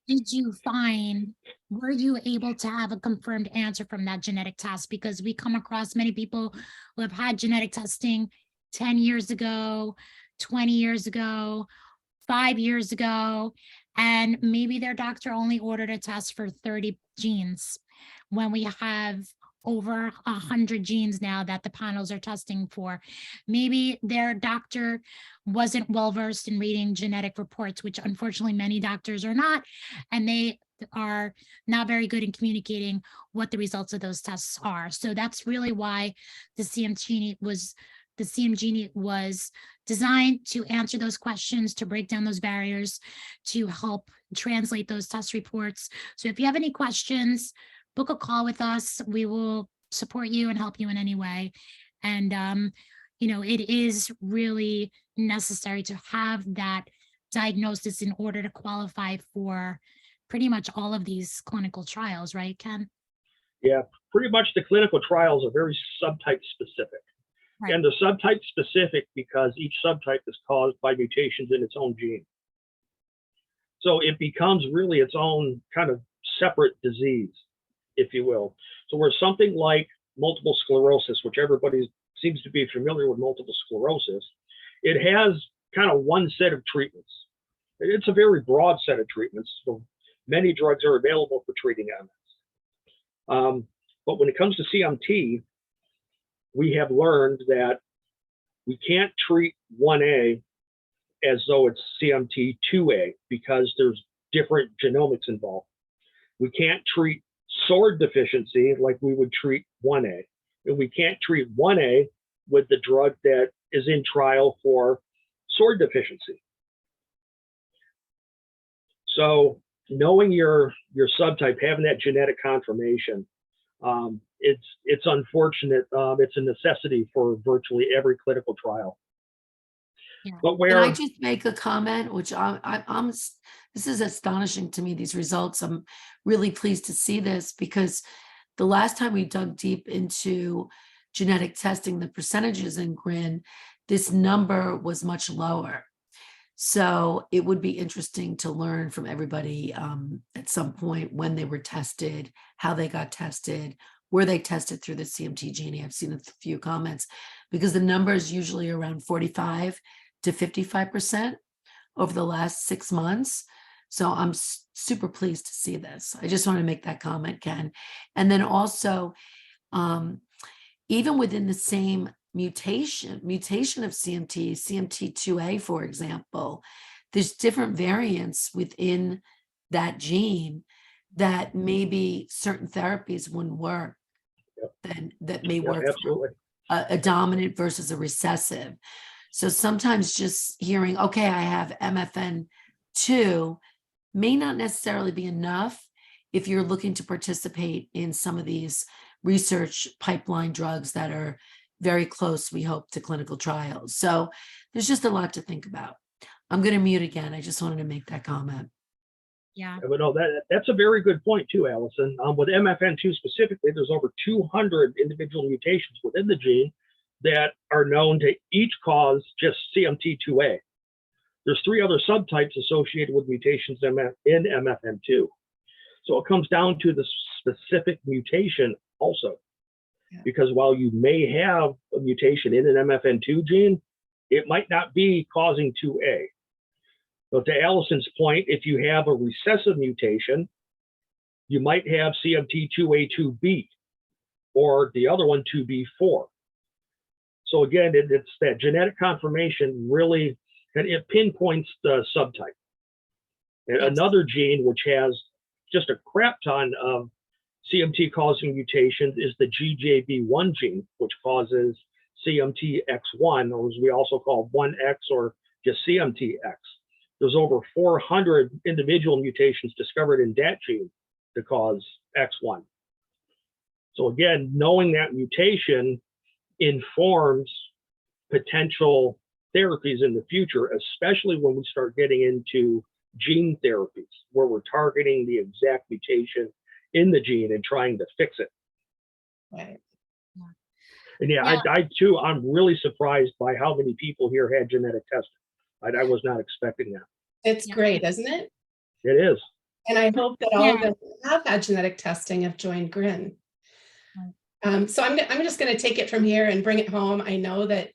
Did you find, were you able to have a confirmed answer from that genetic test? Because we come across many people who have had genetic testing 10 years ago, 20 years ago, 5 years ago, and maybe their doctor only ordered a test for 30 genes when we have over 100 genes now that the panels are testing for. Maybe their doctor wasn't well-versed in reading genetic reports, which unfortunately many doctors are not, and they are not very good in communicating what the results of those tests are. So that's really why the CMT was designed to answer those questions, to break down those barriers, to help translate those test reports. So if you have any questions, book a call with us. We will support you and help you in any way. And, you know, it is really necessary to have that diagnosis in order to qualify for pretty much all of these clinical trials, right, Ken? Yeah, pretty much the clinical trials are very subtype specific. Right. And they're subtype specific because each subtype is caused by mutations in its own gene. So it becomes really its own kind of separate disease, if you will. So where something like multiple sclerosis, which everybody seems to be familiar with multiple sclerosis, it has kind of one set of treatments. It's a very broad set of treatments. So many drugs are available for treating MS. But when it comes to CMT, we have learned that we can't treat 1A as though it's CMT 2A because there's different genomics involved. We can't treat SORD deficiency like we would treat 1A. And we can't treat 1A with the drug that is in trial for SORD deficiency. So knowing your subtype, having that genetic confirmation, it's unfortunate. It's a necessity for virtually every clinical trial. Yeah. But where Can I just make a comment, which I'm this is astonishing to me, these results. I'm really pleased to see this because the last time we dug deep into genetic testing, the percentages in GRIN, this number was much lower. So it would be interesting to learn from everybody at some point when they were tested, how they got tested, were they tested through the CMT Genie. I've seen a few comments because the number is usually around 45 to 55% over the last 6 months. So I'm super pleased to see this. I just want to make that comment, Ken. And then also, even within the same mutation of CMT, CMT2A, for example, there's different variants within that gene that maybe certain therapies wouldn't work. Then that may work absolutely. for a dominant versus a recessive. So sometimes just hearing, okay, I have MFN2 may not necessarily be enough if you're looking to participate in some of these research pipeline drugs that are very close, we hope, to clinical trials. So there's just a lot to think about. I'm going to mute again. I just wanted to make that comment. Yeah. But no, that's a very good point too, Allison. With MFN2 specifically, there's over 200 individual mutations within the gene that are known to each cause just CMT2A. There's 3 other subtypes associated with mutations in MFN2. So it comes down to the specific mutation also. Yeah. Because while you may have a mutation in an MFN2 gene, it might not be causing 2A. So to Allison's point, if you have a recessive mutation, you might have CMT2A2B, or the other one 2B4. So again, it's that genetic confirmation really, it pinpoints the subtype. And another gene which has just a crap ton of CMT causing mutations is the GJB1 gene, which causes CMTX1, or as we also call 1X or just CMTX. There's over 400 individual mutations discovered in that gene to cause X1. So again, knowing that mutation informs potential therapies in the future, especially when we start getting into gene therapies, where we're targeting the exact mutation in the gene and trying to fix it. Right. And I too, I'm really surprised by how many people here had genetic testing. I was not expecting that. It's great, isn't it? It is. And I hope that all of them who have had genetic testing have joined GRIN. So I'm just going to take it from here and bring it home. I know that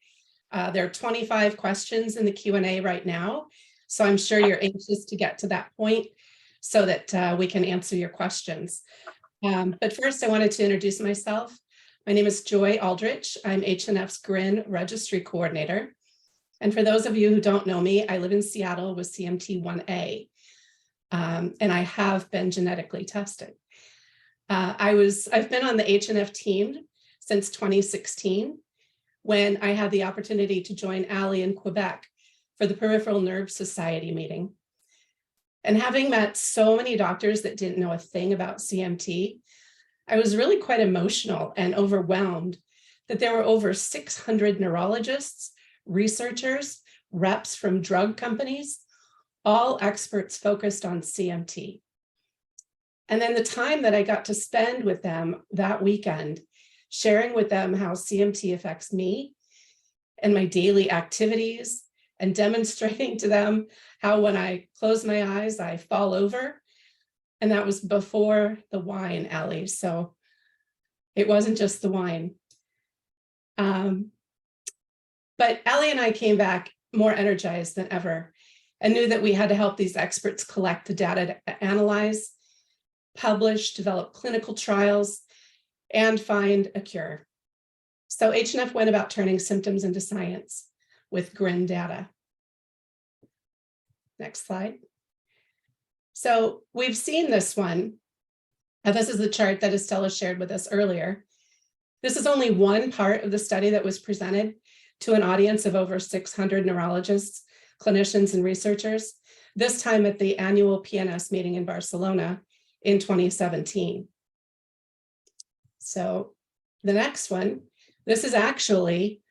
there are 25 questions in the Q&A right now, so I'm sure you're anxious to get to that point so that we can answer your questions. But first, I wanted to introduce myself. My name is Joy Aldrich. I'm H&F's GRIN Registry Coordinator. And for those of you who don't know me, I live in Seattle with CMT1A, and I have been genetically tested. I've been on the H&F team since 2016, when I had the opportunity to join Ali in Quebec for the Peripheral Nerve Society meeting. And having met so many doctors that didn't know a thing about CMT, I was really quite emotional and overwhelmed that there were over 600 neurologists, researchers, reps from drug companies, all experts focused on CMT. And then the time that I got to spend with them that weekend, sharing with them how CMT affects me and my daily activities, and demonstrating to them how when I close my eyes, I fall over. And that was before the wine, Allie. So it wasn't just the wine. But Allie and I came back more energized than ever and knew that we had to help these experts collect the data to analyze, publish, develop clinical trials, and find a cure. So H&F went about turning symptoms into science with GRIN data. Next slide. So we've seen this one. This is the chart that Estella shared with us earlier. This is only one part of the study that was presented to an audience of over 600 neurologists, clinicians, and researchers, this time at the annual PNS meeting in Barcelona in 2017. So the next one, this is actually,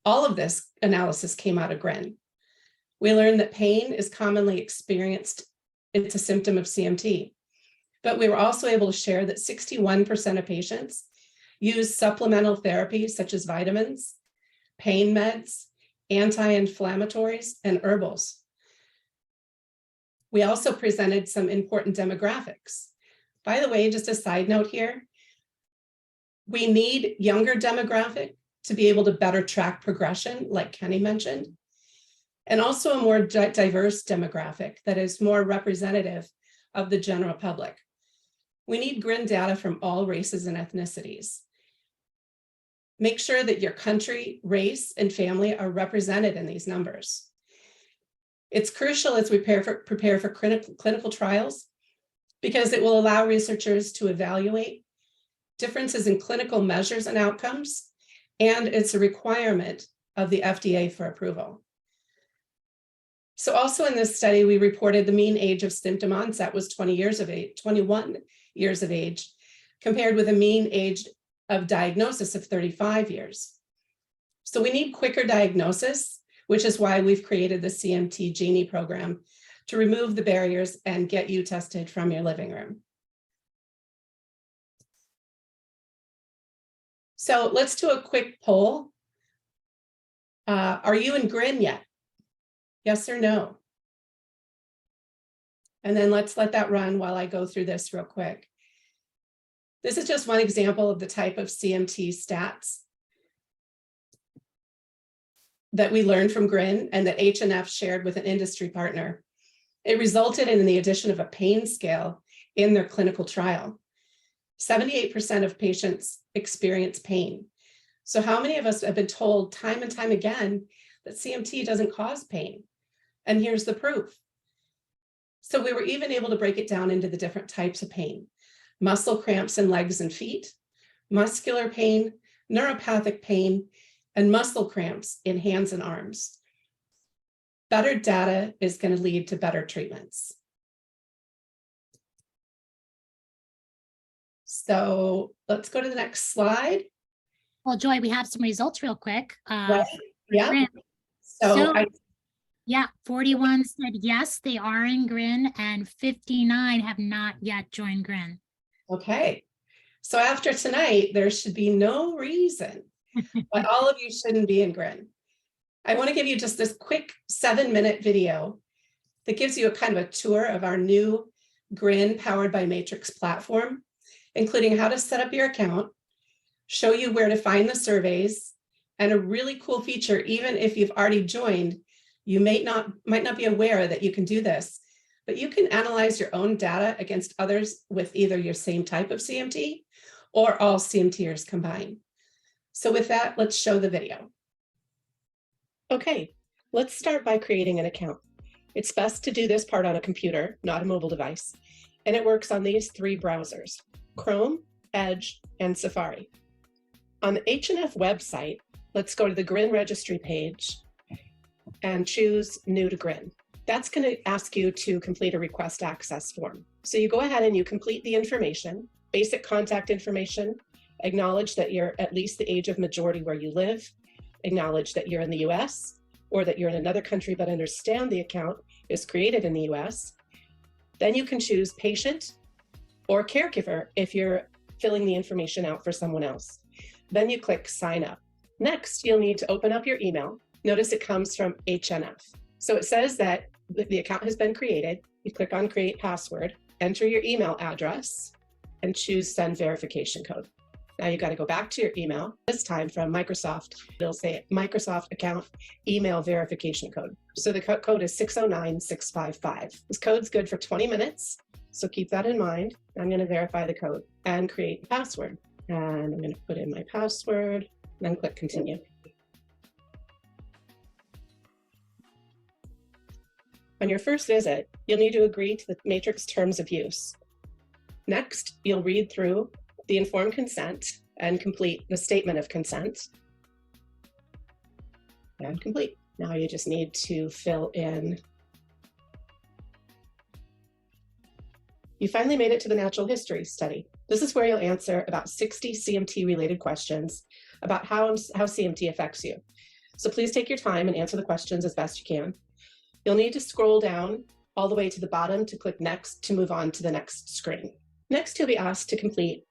all of this analysis came out of GRIN. We learned that pain is commonly experienced. It's a symptom of CMT. But we were also able to share that 61% of patients use supplemental therapies such as vitamins, pain meds, anti-inflammatories, and herbals. We also presented some important demographics. By the way, just a side note here, we need younger demographic to be able to better track progression, like Kenny mentioned, and also a more diverse demographic that is more representative of the general public. We need GRIN data from all races and ethnicities. Make sure that your country, race, and family are represented in these numbers. It's crucial as we prepare for clinical trials because it will allow researchers to evaluate differences in clinical measures and outcomes, and it's a requirement of the FDA for approval. So also in this study, we reported the mean age of symptom onset was 21 years of age, compared with a mean age of diagnosis of 35 years. So we need quicker diagnosis, which is why we've created the CMT Genie program to remove the barriers and get you tested from your living room. So let's do a quick poll. Are you in GRIN yet? Yes or no? And then let's let that run while I go through this real quick. This is just one example of the type of CMT stats that we learned from GRIN and that H&F shared with an industry partner. It resulted in the addition of a pain scale in their clinical trial. 78% of patients experience pain. So how many of us have been told time and time again that CMT doesn't cause pain? And here's the proof. So we were even able to break it down into the different types of pain: muscle cramps in legs and feet, muscular pain, neuropathic pain, and muscle cramps in hands and arms. Better data is going to lead to better treatments. So let's go to the next slide. Well, Joy, we have some results real quick. Right. Yeah. GRIN. So Yeah, 41 said yes, they are in GRIN, and 59 have not yet joined GRIN. okay. So after tonight, there should be no reason why all of you shouldn't be in GRIN. I want to give you just this quick 7-minute video that gives you a kind of a tour of our new GRIN powered by Matrix platform, including how to set up your account, show you where to find the surveys, and a really cool feature. Even if you've already joined, you might not be aware that you can do this, but you can analyze your own data against others with either your same type of CMT or all CMTers combined. So with that, let's show the video. Okay, let's start by creating an account. It's best to do this part on a computer, not a mobile device, and it works on these 3 browsers: Chrome, Edge, and Safari. On the H&F website, let's go to the GRIN registry page and choose New to GRIN. That's going to ask you to complete a request access form. So you go ahead and you complete the information, basic contact information, acknowledge that you're at least the age of majority where you live, acknowledge that you're in the US or that you're in another country but understand the account is created in the US. Then you can choose patient or caregiver if you're filling the information out for someone else. Then you click sign up. Next, you'll need to open up your email. Notice it comes from H&F. So it says that the account has been created. You click on create password, enter your email address, and choose send verification code. Now you got to go back to your email, this time from Microsoft. It'll say Microsoft account email verification code. So the code is 609655. This code's good for 20 minutes. So keep that in mind. I'm going to verify the code and create a password. And I'm going to put in my password, and then click continue. On your first visit, you'll need to agree to the Matrix terms of use. Next, you'll read through the informed consent and complete the statement of consent. And complete. Now you just need to fill in. You finally made it to the natural history study. This is where you'll answer about 60 CMT-related questions about how CMT affects you. So please take your time and answer the questions as best you can. You'll need to scroll down all the way to the bottom to click next to move on to the next screen. Next, you'll be asked to complete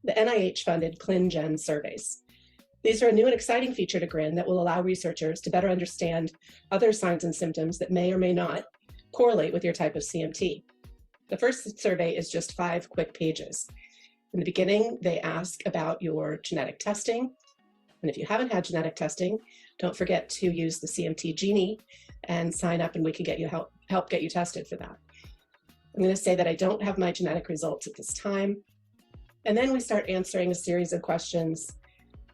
the NIH-funded ClinGen surveys. These are a new and exciting feature to GRIN that will allow researchers to better understand other signs and symptoms that may or may not correlate with your type of CMT. The first survey is just 5 quick pages. In the beginning, they ask about your genetic testing. And if you haven't had genetic testing, don't forget to use the CMT Genie and sign up, and we can get you help get you tested for that. I'm going to say that I don't have my genetic results at this time. And then we start answering a series of questions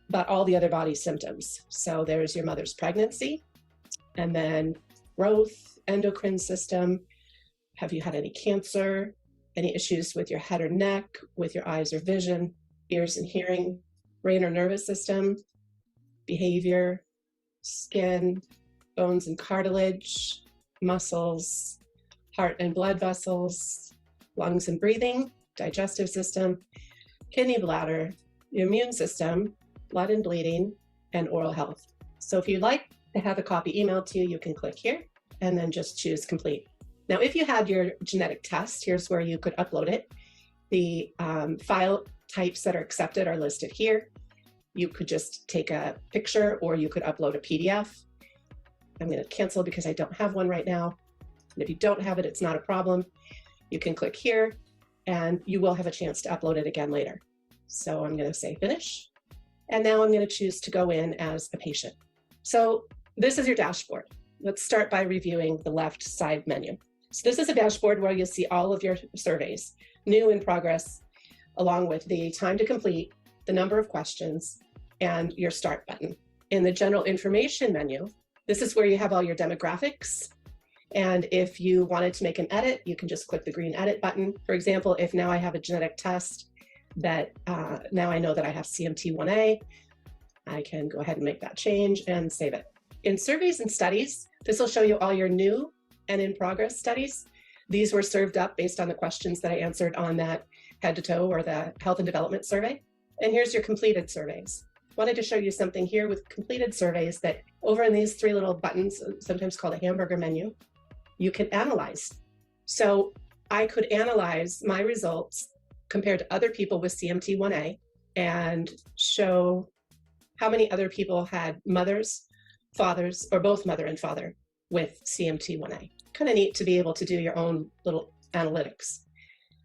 about all the other body symptoms. So there's your mother's pregnancy, and then growth, endocrine system. Have you had any cancer? Any issues with your head or neck, with your eyes or vision, ears and hearing, brain or nervous system, behavior, skin, bones and cartilage, muscles, heart and blood vessels, lungs and breathing, digestive system, kidney, bladder, the immune system, blood and bleeding, and oral health. So if you'd like to have a copy emailed to you, you can click here and then just choose complete. Now, if you had your genetic test, here's where you could upload it. The file types that are accepted are listed here. You could just take a picture or you could upload a PDF. I'm going to cancel because I don't have one right now. And if you don't have it, it's not a problem. You can click here and you will have a chance to upload it again later. So I'm going to say finish. And now I'm going to choose to go in as a patient. So this is your dashboard. Let's start by reviewing the left side menu. So this is a dashboard where you'll see all of your surveys, new in progress, along with the time to complete, the number of questions, and your start button. In the general information menu, this is where you have all your demographics. And if you wanted to make an edit, you can just click the green edit button. For example, if now I have a genetic test that now I know that I have CMT1A, I can go ahead and make that change and save it. In surveys and studies, this will show you all your new and in progress studies. These were served up based on the questions that I answered on that head to toe or the health and development survey. And here's your completed surveys. Wanted to show you something here with completed surveys that over in these three little buttons, sometimes called a hamburger menu, you can analyze. So I could analyze my results compared to other people with CMT1A and show how many other people had mothers, fathers, or both mother and father with CMT1A. Kind of neat to be able to do your own little analytics.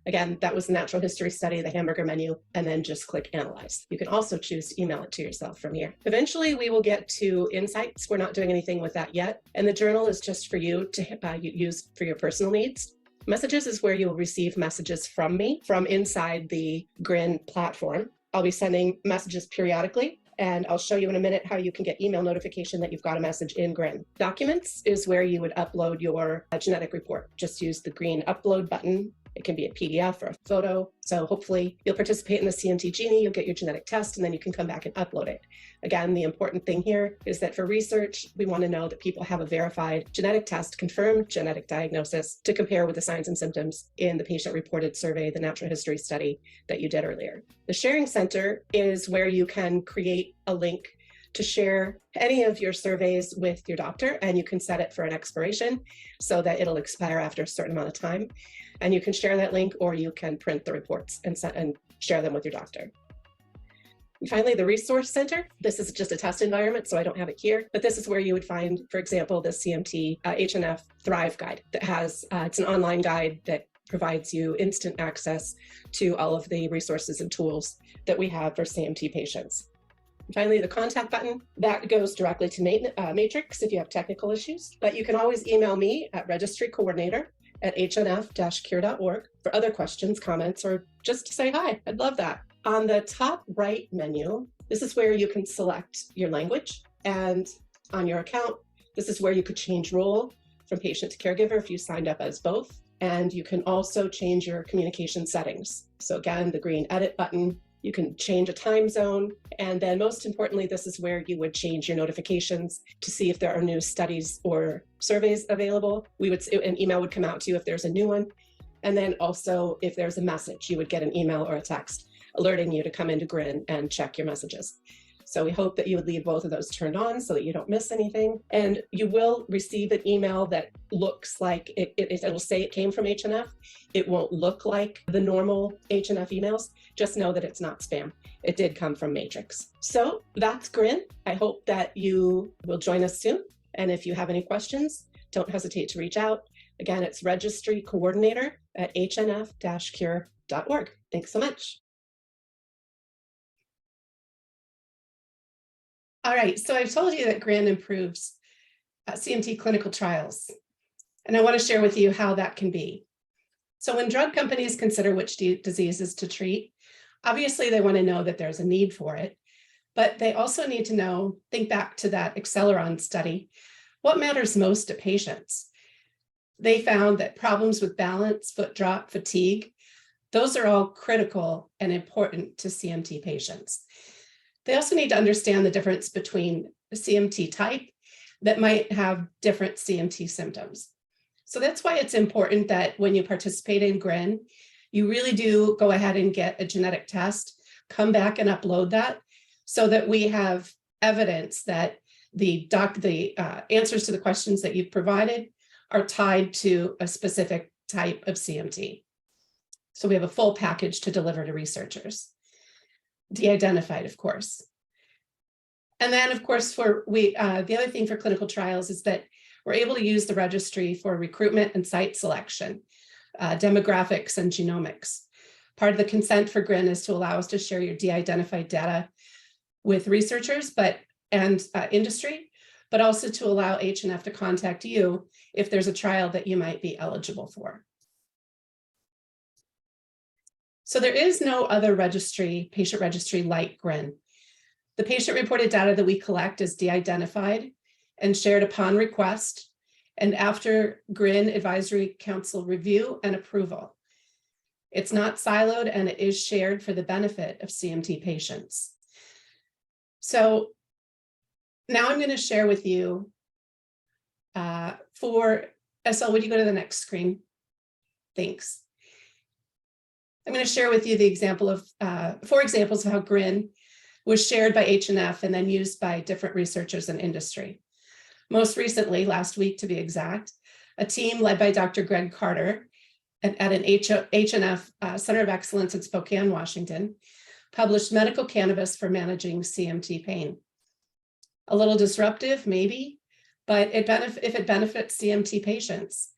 Again, that was the natural history study, the hamburger menu, and then just click analyze. You can also choose to email it to yourself from here. Eventually, we will get to insights. We're not doing anything with that yet. And the journal is just for you to use for your personal needs. Messages is where you'll receive messages from me from inside the Grin platform. I'll be sending messages periodically. And I'll show you in a minute how you can get email notification that you've got a message in Grin. Documents is where you would upload your genetic report. Just use the green upload button. It can be a PDF or a photo. So hopefully you'll participate in the CMT Genie, you'll get your genetic test, and then you can come back and upload it. Again, the important thing here is that for research, we want to know that people have a verified genetic test, confirmed genetic diagnosis to compare with the signs and symptoms in the patient-reported survey, the natural history study that you did earlier. The Sharing Center is where you can create a link to share any of your surveys with your doctor, and you can set it for an expiration so that it'll expire after a certain amount of time. And you can share that link, or you can print the reports and share them with your doctor. And finally, the Resource Center. This is just a test environment, so I don't have it here, but this is where you would find, for example, the CMT HNF Thrive Guide that has, it's an online guide that provides you instant access to all of the resources and tools that we have for CMT patients. And finally, the contact button, that goes directly to Matrix if you have technical issues, but you can always email me at registrycoordinator@hnf-cure.org for other questions, comments, or just to say hi. I'd love that. On the top right menu, this is where you can select your language. And on your account, this is where you could change role from patient to caregiver if you signed up as both. And you can also change your communication settings. So again, the green edit button, you can change a time zone. And then most importantly, this is where you would change your notifications to see if there are new studies or surveys available. An email would come out to you if there's a new one. And then also if there's a message, you would get an email or a text alerting you to come into Grin and check your messages. So we hope that you would leave both of those turned on so that you don't miss anything. And you will receive an email that looks like it'll say it came from HNF. It won't look like the normal HNF emails. Just know that it's not spam. It did come from Matrix. So that's Grin. I hope that you will join us soon. And if you have any questions, don't hesitate to reach out. Again, it's registrycoordinator@hnf-cure.org. Thanks so much. All right, so I've told you that Grin improves CMT clinical trials, and I want to share with you how that can be. So when drug companies consider which diseases to treat, obviously they want to know that there's a need for it, but they also need to know, think back to that Acceleron study, what matters most to patients. They found that problems with balance, foot drop, fatigue, those are all critical and important to CMT patients. They also need to understand the difference between a CMT type that might have different CMT symptoms. So that's why it's important that when you participate in Grin, you really do go ahead and get a genetic test, come back and upload that so that we have evidence that the answers to the questions that you've provided are tied to a specific type of CMT. So we have a full package to deliver to researchers. De-identified, of course. And then, of course, the other thing for clinical trials is that we're able to use the registry for recruitment and site selection, demographics and genomics. Part of the consent for GRIN is to allow us to share your de-identified data with researchers and industry, but also to allow H&F to contact you if there's a trial that you might be eligible for. So there is no other registry, patient registry like GRIN. The patient-reported data that we collect is de-identified and shared upon request and after GRIN Advisory Council review and approval. It's not siloed and it is shared for the benefit of CMT patients. So now I'm going to share with you SL, would you go to the next screen? Thanks. I'm going to share with you the example of 4 examples of how GRIN was shared by H&F and then used by different researchers and industry. Most recently, last week to be exact, a team led by Dr. Greg Carter at an H&F Center of Excellence in Spokane, Washington, published medical cannabis for managing CMT pain. A little disruptive, maybe, but if it benefits CMT patients.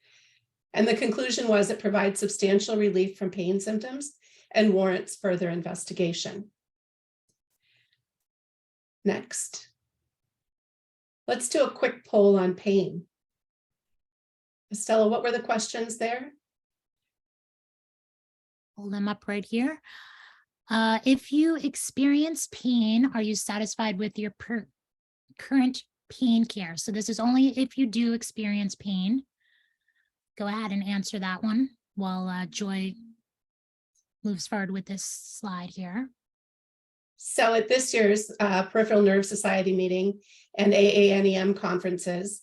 And the conclusion was it provides substantial relief from pain symptoms and warrants further investigation. Next. Let's do a quick poll on pain. Estella, what were the questions there? Pull them up right here. If you experience pain, are you satisfied with your current pain care? So this is only if you do experience pain. Go ahead and answer that one while Joy moves forward with this slide here. So at this year's Peripheral Nerve Society meeting and AANEM conferences,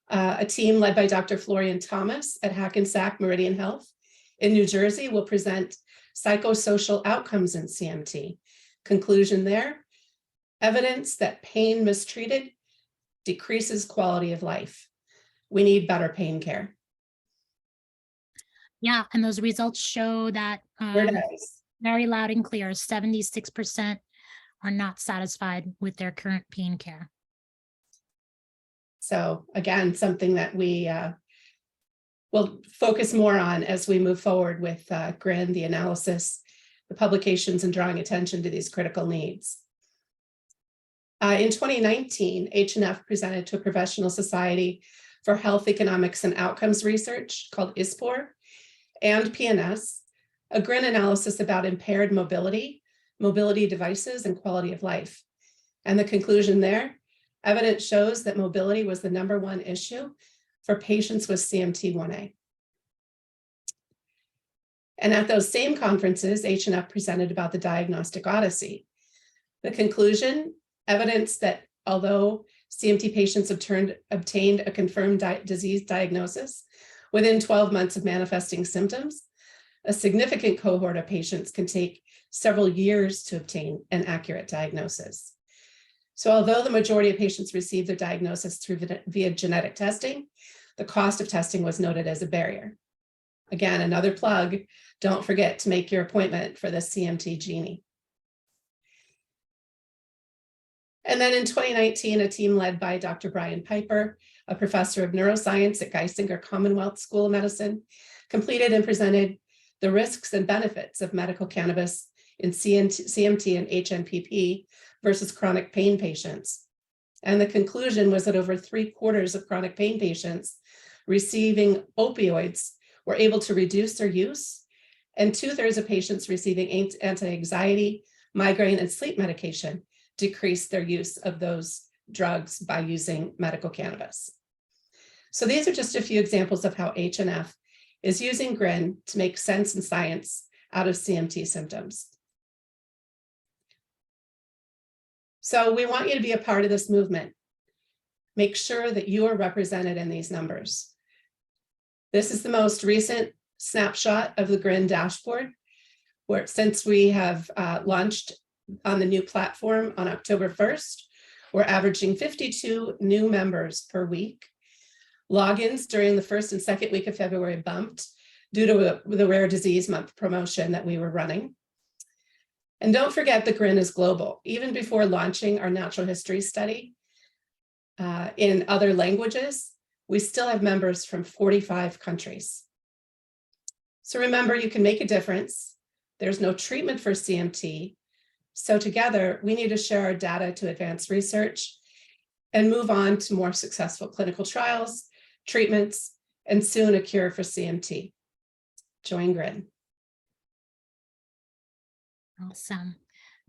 a team led by Dr. Florian Thomas at Hackensack Meridian Health in New Jersey will present psychosocial outcomes in CMT. Conclusion there, evidence that pain mistreated decreases quality of life. We need better pain care. Yeah, and those results show that very loud and clear, 76% are not satisfied with their current pain care. So again, something that we will focus more on as we move forward with GRIN, the analysis, the publications, and drawing attention to these critical needs. In 2019, H&F presented to a professional society for health economics and outcomes research called ISPOR and PNS, a GRIN analysis about impaired mobility devices, and quality of life. And the conclusion there, evidence shows that mobility was the #1 issue for patients with CMT1A. And at those same conferences, H&F presented about the diagnostic odyssey. The conclusion, evidence that although CMT patients obtained a confirmed disease diagnosis within 12 months of manifesting symptoms, a significant cohort of patients can take several years to obtain an accurate diagnosis. So although the majority of patients received their diagnosis via genetic testing, the cost of testing was noted as a barrier. Again, another plug, don't forget to make your appointment for the CMT Genie. And then in 2019, a team led by Dr. Brian Piper, a professor of neuroscience at Geisinger Commonwealth School of Medicine, completed and presented the risks and benefits of medical cannabis in CMT and HNPP versus chronic pain patients. And the conclusion was that over 3/4 of chronic pain patients receiving opioids were able to reduce their use, and 2/3 of patients receiving anti-anxiety, migraine, and sleep medication decreased their use of those drugs by using medical cannabis. So these are just a few examples of how H&F is using GRIN to make sense and science out of CMT symptoms. So we want you to be a part of this movement. Make sure that you are represented in these numbers. This is the most recent snapshot of the GRIN dashboard, where since we have launched on the new platform on October 1st, We're averaging 52 new members per week. Logins during the first and second week of February bumped due to the Rare Disease Month promotion that we were running. And don't forget the GRIN is global. Even before launching our natural history study in other languages, we still have members from 45 countries. So remember, you can make a difference. There's no treatment for CMT. So together, we need to share our data to advance research and move on to more successful clinical trials, treatments, and soon a cure for CMT. Join GRIN. Awesome.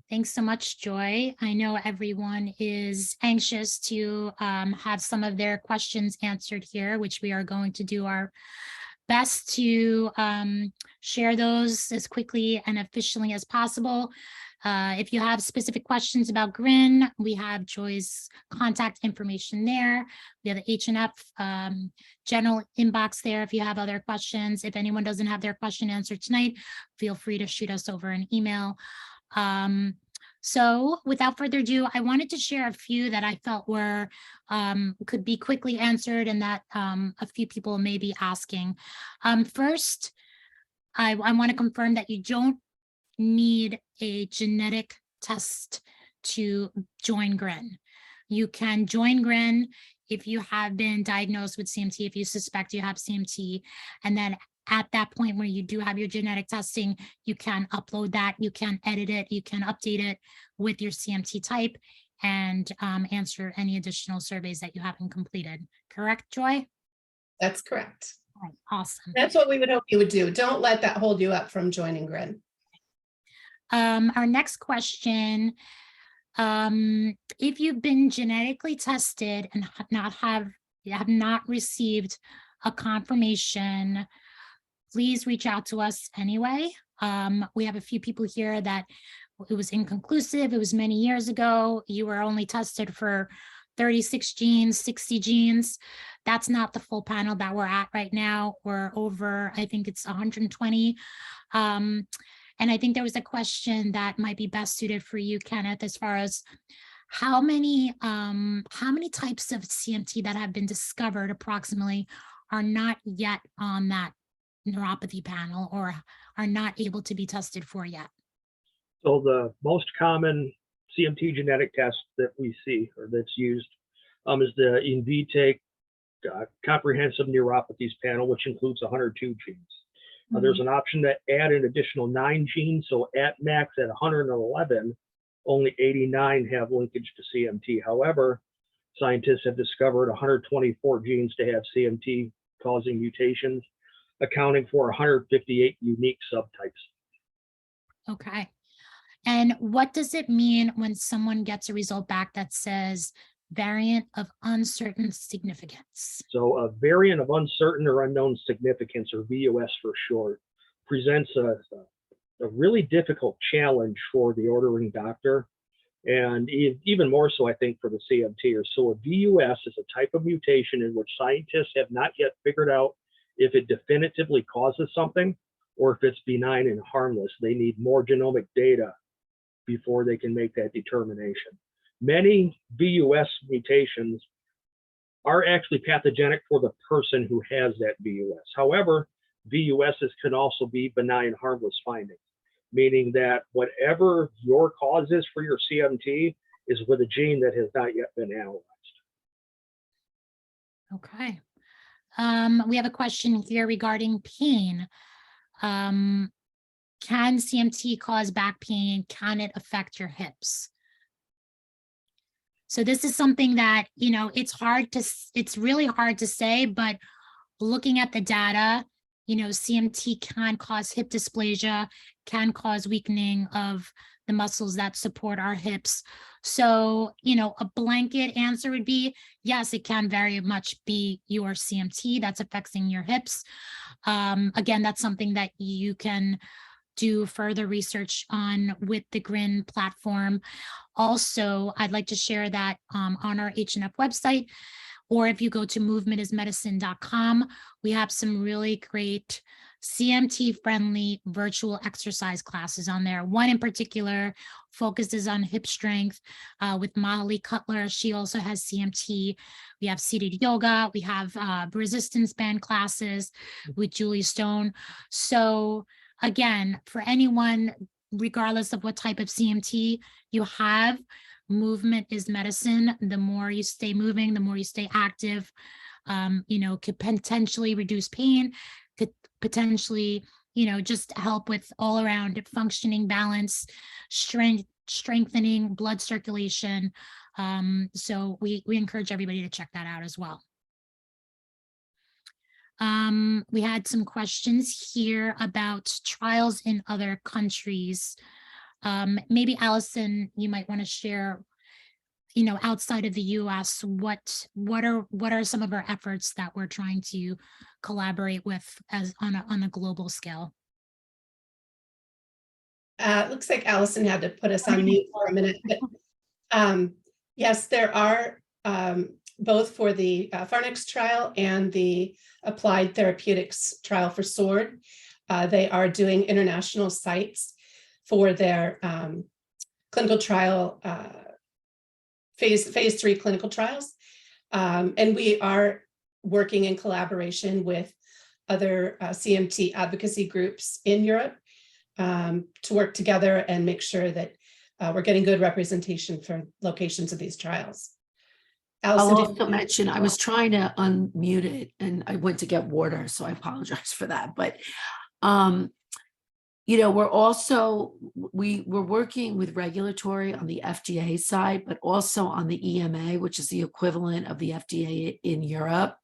Thanks so much, Joy. I know everyone is anxious to have some of their questions answered here, which we are going to do our best to share those as quickly and efficiently as possible. If you have specific questions about GRIN, we have Joy's contact information there. We have the H&F general inbox there if you have other questions. If anyone doesn't have their question answered tonight, feel free to shoot us over an email. So without further ado, I wanted to share a few that I felt were could be quickly answered and that a few people may be asking. First, I want to confirm that you don't need a genetic test to join GRIN. You can join GRIN if you have been diagnosed with CMT, if you suspect you have CMT, and then at that point where you do have your genetic testing, you can upload that, you can edit it, you can update it with your CMT type and answer any additional surveys that you haven't completed. Correct, Joy? That's correct. All right, awesome. That's what we would hope you would do. Don't let that hold you up from joining GRIN. Our next question, if you've been genetically tested and have not received a confirmation, please reach out to us anyway. We have a few people here that it was inconclusive. It was many years ago. You were only tested for 36 genes, 60 genes. That's not the full panel that we're at right now. We're over, I think it's 120. And I think there was a question that might be best suited for you, Kenneth, as far as how many types of CMT that have been discovered approximately are not yet on that neuropathy panel or are not able to be tested for yet? So the most common CMT genetic test that we see or that's used is the Invitae Comprehensive Neuropathies Panel, which includes 102 genes. There's an option to add an additional 9 genes. So at max at 111, only 89 have linkage to CMT. However, scientists have discovered 124 genes to have CMT causing mutations, accounting for 158 unique subtypes. Okay. And what does it mean when someone gets a result back that says variant of uncertain significance? So a variant of uncertain or unknown significance, or VUS for short, presents a really difficult challenge for the ordering doctor, and even more so, I think, for the CMTers. So a VUS is a type of mutation in which scientists have not yet figured out if it definitively causes something or if it's benign and harmless. They need more genomic data before they can make that determination. Many VUS mutations are actually pathogenic for the person who has that VUS. However, VUSs can also be benign, harmless findings, meaning that whatever your cause is for your CMT is with a gene that has not yet been analyzed. Okay. We have a question here regarding pain. Can CMT cause back pain? Can it affect your hips? So this is something that, you know, it's really hard to say, but looking at the data, you know, CMT can cause hip dysplasia, can cause weakening of the muscles that support our hips. So, you know, a blanket answer would be, yes, it can very much be your CMT that's affecting your hips. Again, that's something that you can do further research on with the GRIN platform. Also, I'd like to share that on our H&F website, or if you go to movementismedicine.com, we have some really great CMT-friendly virtual exercise classes on there. One in particular focuses on hip strength with Molly Cutler. She also has CMT. We have seated yoga. We have resistance band classes with Julie Stone. So again, for anyone, regardless of what type of CMT you have, movement is medicine. The more you stay moving, the more you stay active, could potentially reduce pain, could potentially, just help with all around functioning, balance, strengthening blood circulation. So we encourage everybody to check that out as well. We had some questions here about trials in other countries. Maybe Allison, you might want to share, outside of the US, what are some of our efforts that we're trying to collaborate with as on a global scale? Looks like Allison had to put us on mute for a minute, but yes, there are both for the Pharynx trial and the Applied Therapeutics trial for SWORD. They are doing international sites for their clinical trial, phase 3 clinical trials. And we are working in collaboration with other CMT advocacy groups in Europe to work together and make sure that we're getting good representation for locations of these trials. Allison, I'll also mention, I was trying to unmute it and I went to get water, so I apologize for that. But, we're also, we're working with regulatory on the FDA side, but also on the EMA, which is the equivalent of the FDA in Europe.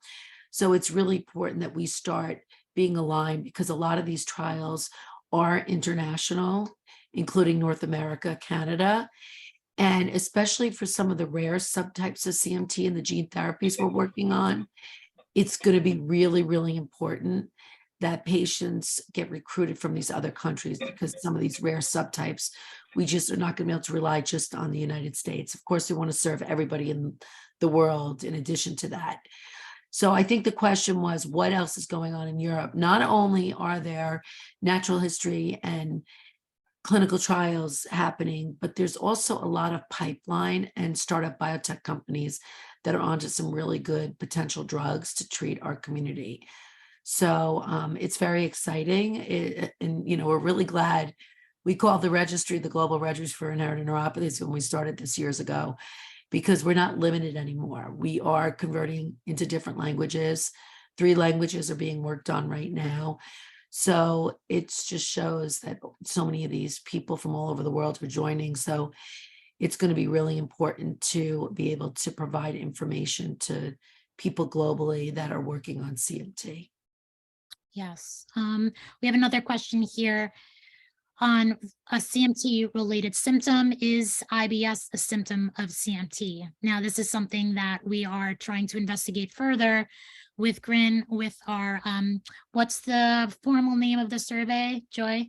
So it's really important that we start being aligned because a lot of these trials are international, including North America, Canada. And especially for some of the rare subtypes of CMT and the gene therapies we're working on, it's going to be really, really important that patients get recruited from these other countries because some of these rare subtypes, we just are not going to be able to rely just on the United States. Of course, we want to serve everybody in the world in addition to that. So I think the question was, what else is going on in Europe? Not only are there natural history and clinical trials happening, but there's also a lot of pipeline and startup biotech companies that are onto some really good potential drugs to treat our community. So it's very exciting. And we're really glad we called the registry the Global Registry for Inherited Neuropathies when we started this years ago, because we're not limited anymore. We are converting into different languages. 3 languages are being worked on right now. So it just shows that so many of these people from all over the world are joining. So it's going to be really important to be able to provide information to people globally that are working on CMT. Yes. We have another question here on a CMT-related symptom. Is IBS a symptom of CMT? Now, this is something that we are trying to investigate further with GRIN, with our, what's the formal name of the survey, Joy?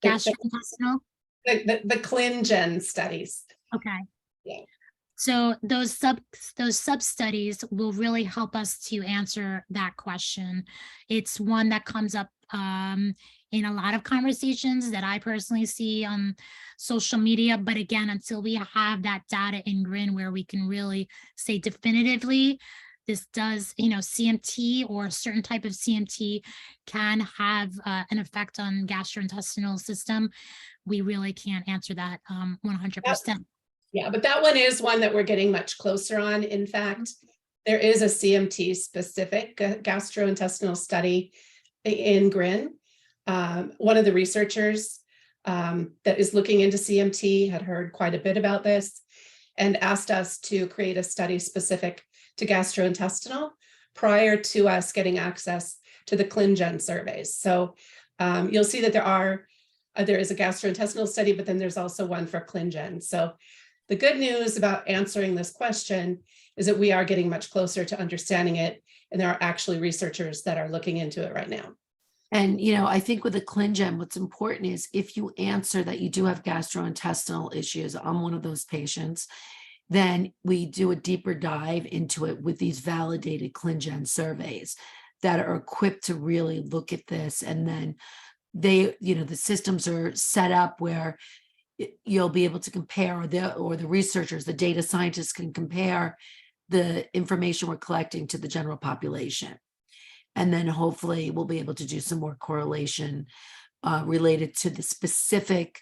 Gastrointestinal? the ClinGen studies. Okay. Yeah. So those sub studies will really help us to answer that question. It's one that comes up in a lot of conversations that I personally see on social media. But again, until we have that data in GRIN where we can really say definitively, this does, CMT or a certain type of CMT can have an effect on gastrointestinal system, we really can't answer that 100%. Yeah, but that one is one that we're getting much closer on. In fact, there is a CMT specific gastrointestinal study in GRIN. One of the researchers that is looking into CMT had heard quite a bit about this and asked us to create a study specific to gastrointestinal prior to us getting access to the ClinGen surveys. So you'll see that there is a gastrointestinal study, but then there's also one for ClinGen. So the good news about answering this question is that we are getting much closer to understanding it, and there are actually researchers that are looking into it right now. And, I think with the ClinGen, what's important is if you answer that you do have gastrointestinal issues, I'm one of those patients, then we do a deeper dive into it with these validated ClinGen surveys that are equipped to really look at this. And then they, the systems are set up where you'll be able to compare, or the researchers, the data scientists can compare the information we're collecting to the general population. And then hopefully we'll be able to do some more correlation related to the specific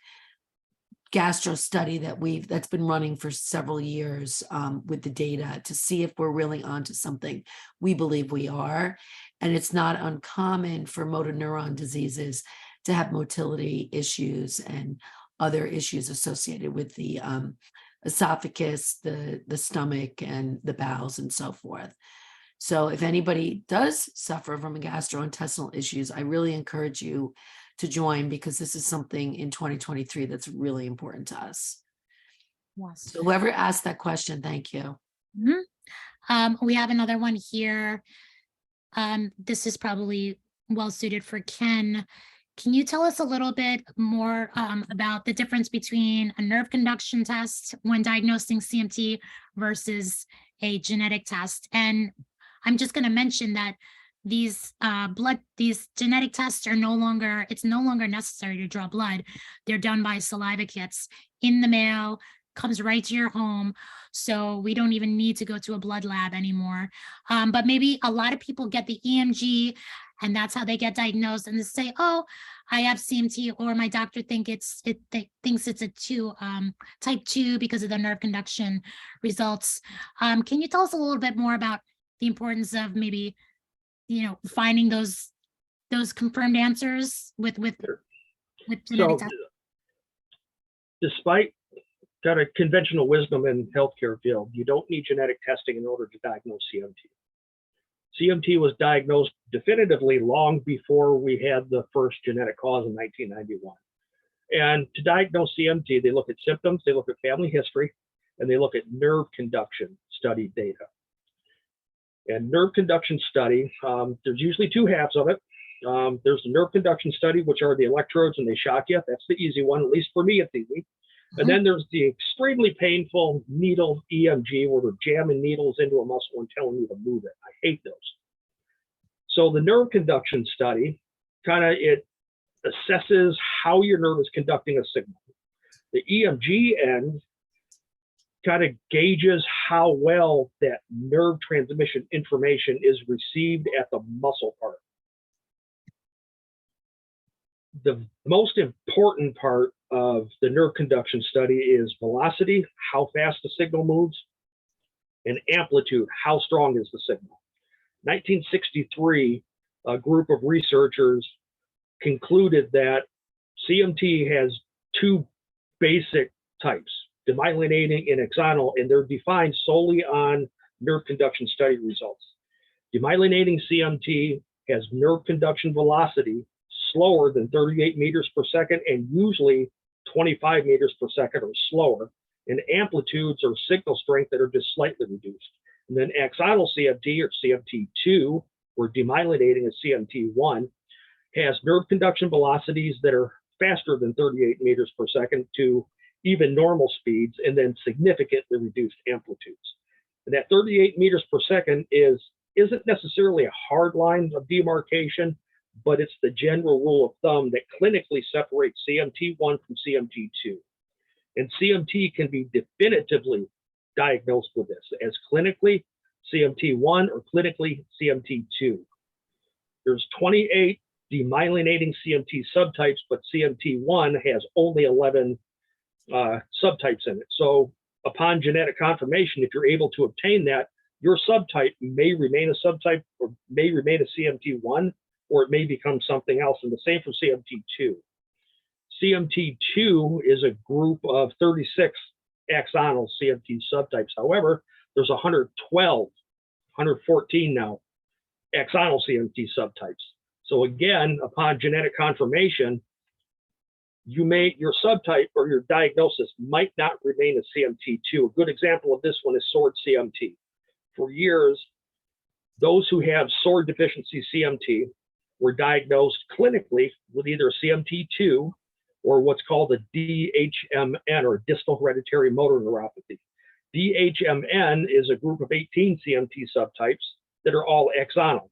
gastro study that's been running for several years with the data, to see if we're really onto something. We believe we are. And it's not uncommon for motor neuron diseases to have motility issues and other issues associated with the esophagus, the stomach, and the bowels, and so forth. So if anybody does suffer from gastrointestinal issues, I really encourage you to join, because this is something in 2023 that's really important to us. Yes. So whoever asked that question, thank you. We have another one here. This is probably well suited for Ken. Can you tell us a little bit more about the difference between a nerve conduction test when diagnosing CMT versus a genetic test? And I'm just going to mention that these genetic tests are it's no longer necessary to draw blood. They're done by saliva kits in the mail, comes right to your home. So we don't even need to go to a blood lab anymore. But maybe a lot of people get the EMG, and that's how they get diagnosed, and they say, oh, I have CMT, or my doctor thinks it's a type 2 because of the nerve conduction results. Can you tell us a little bit more about the importance of maybe, finding those confirmed answers with genetic tests? Despite kind of conventional wisdom in healthcare field, you don't need genetic testing in order to diagnose CMT. CMT was diagnosed definitively long before we had the first genetic cause in 1991. And to diagnose CMT, they look at symptoms, they look at family history, and they look at nerve conduction study data. And nerve conduction study, there's usually two halves of it. There's the nerve conduction study, which are the electrodes and they shock you. That's the easy one, at least for me, it's easy. And then there's the extremely painful needle EMG, where they're jamming needles into a muscle and telling you to move it. I hate those. So the nerve conduction study, it assesses how your nerve is conducting a signal. The EMG end kind of gauges how well that nerve transmission information is received at the muscle part. The most important part of the nerve conduction study is velocity, how fast the signal moves, and amplitude, how strong is the signal. 1963, a group of researchers concluded that CMT has two basic types, demyelinating and axonal, and they're defined solely on nerve conduction study results. Demyelinating CMT has nerve conduction velocity slower than 38 meters per second, and usually 25 meters per second or slower, and amplitudes or signal strength that are just slightly reduced. And then axonal CMT, or CMT2, where demyelinating is CMT1, has nerve conduction velocities that are faster than 38 meters per second to even normal speeds, and then significantly reduced amplitudes. And that 38 meters per second isn't necessarily a hard line of demarcation, but it's the general rule of thumb that clinically separates CMT1 from CMT2. And CMT can be definitively diagnosed with this as clinically CMT1 or clinically CMT2. There's 28 demyelinating CMT subtypes, but CMT1 has only 11 subtypes in it. So upon genetic confirmation, if you're able to obtain that, your subtype may remain a subtype or may remain a CMT1, or it may become something else, and the same for CMT2. CMT2 is a group of 36 axonal CMT subtypes. However, there's 114 now axonal CMT subtypes. So again, upon genetic confirmation, your subtype or your diagnosis might not remain a CMT2. A good example of this one is SORD CMT. For years, those who have SORD deficiency CMT were diagnosed clinically with either CMT2 or what's called a DHMN, or distal hereditary motor neuropathy. DHMN is a group of 18 CMT subtypes that are all axonal.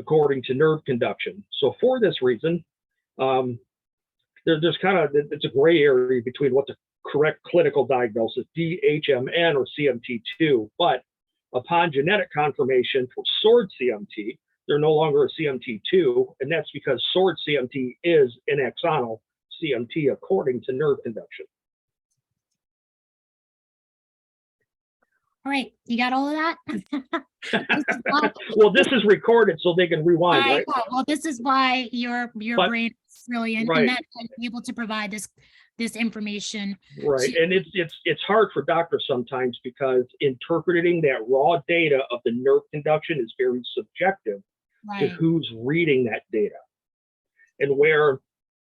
according to nerve conduction. So for this reason, there's kind of, it's a gray area between what's a correct clinical diagnosis, DHMN or CMT2, but upon genetic confirmation for SORD CMT, they're no longer a CMT2, and that's because SORD CMT is an axonal CMT according to nerve conduction. All right, you got all of that? Well, this is recorded so they can rewind, right? Well, this is why your brain is brilliant, right. and that you're able to provide this information. Right, and it's hard for doctors sometimes because interpreting that raw data of the nerve conduction is very subjective to who's reading that data. And where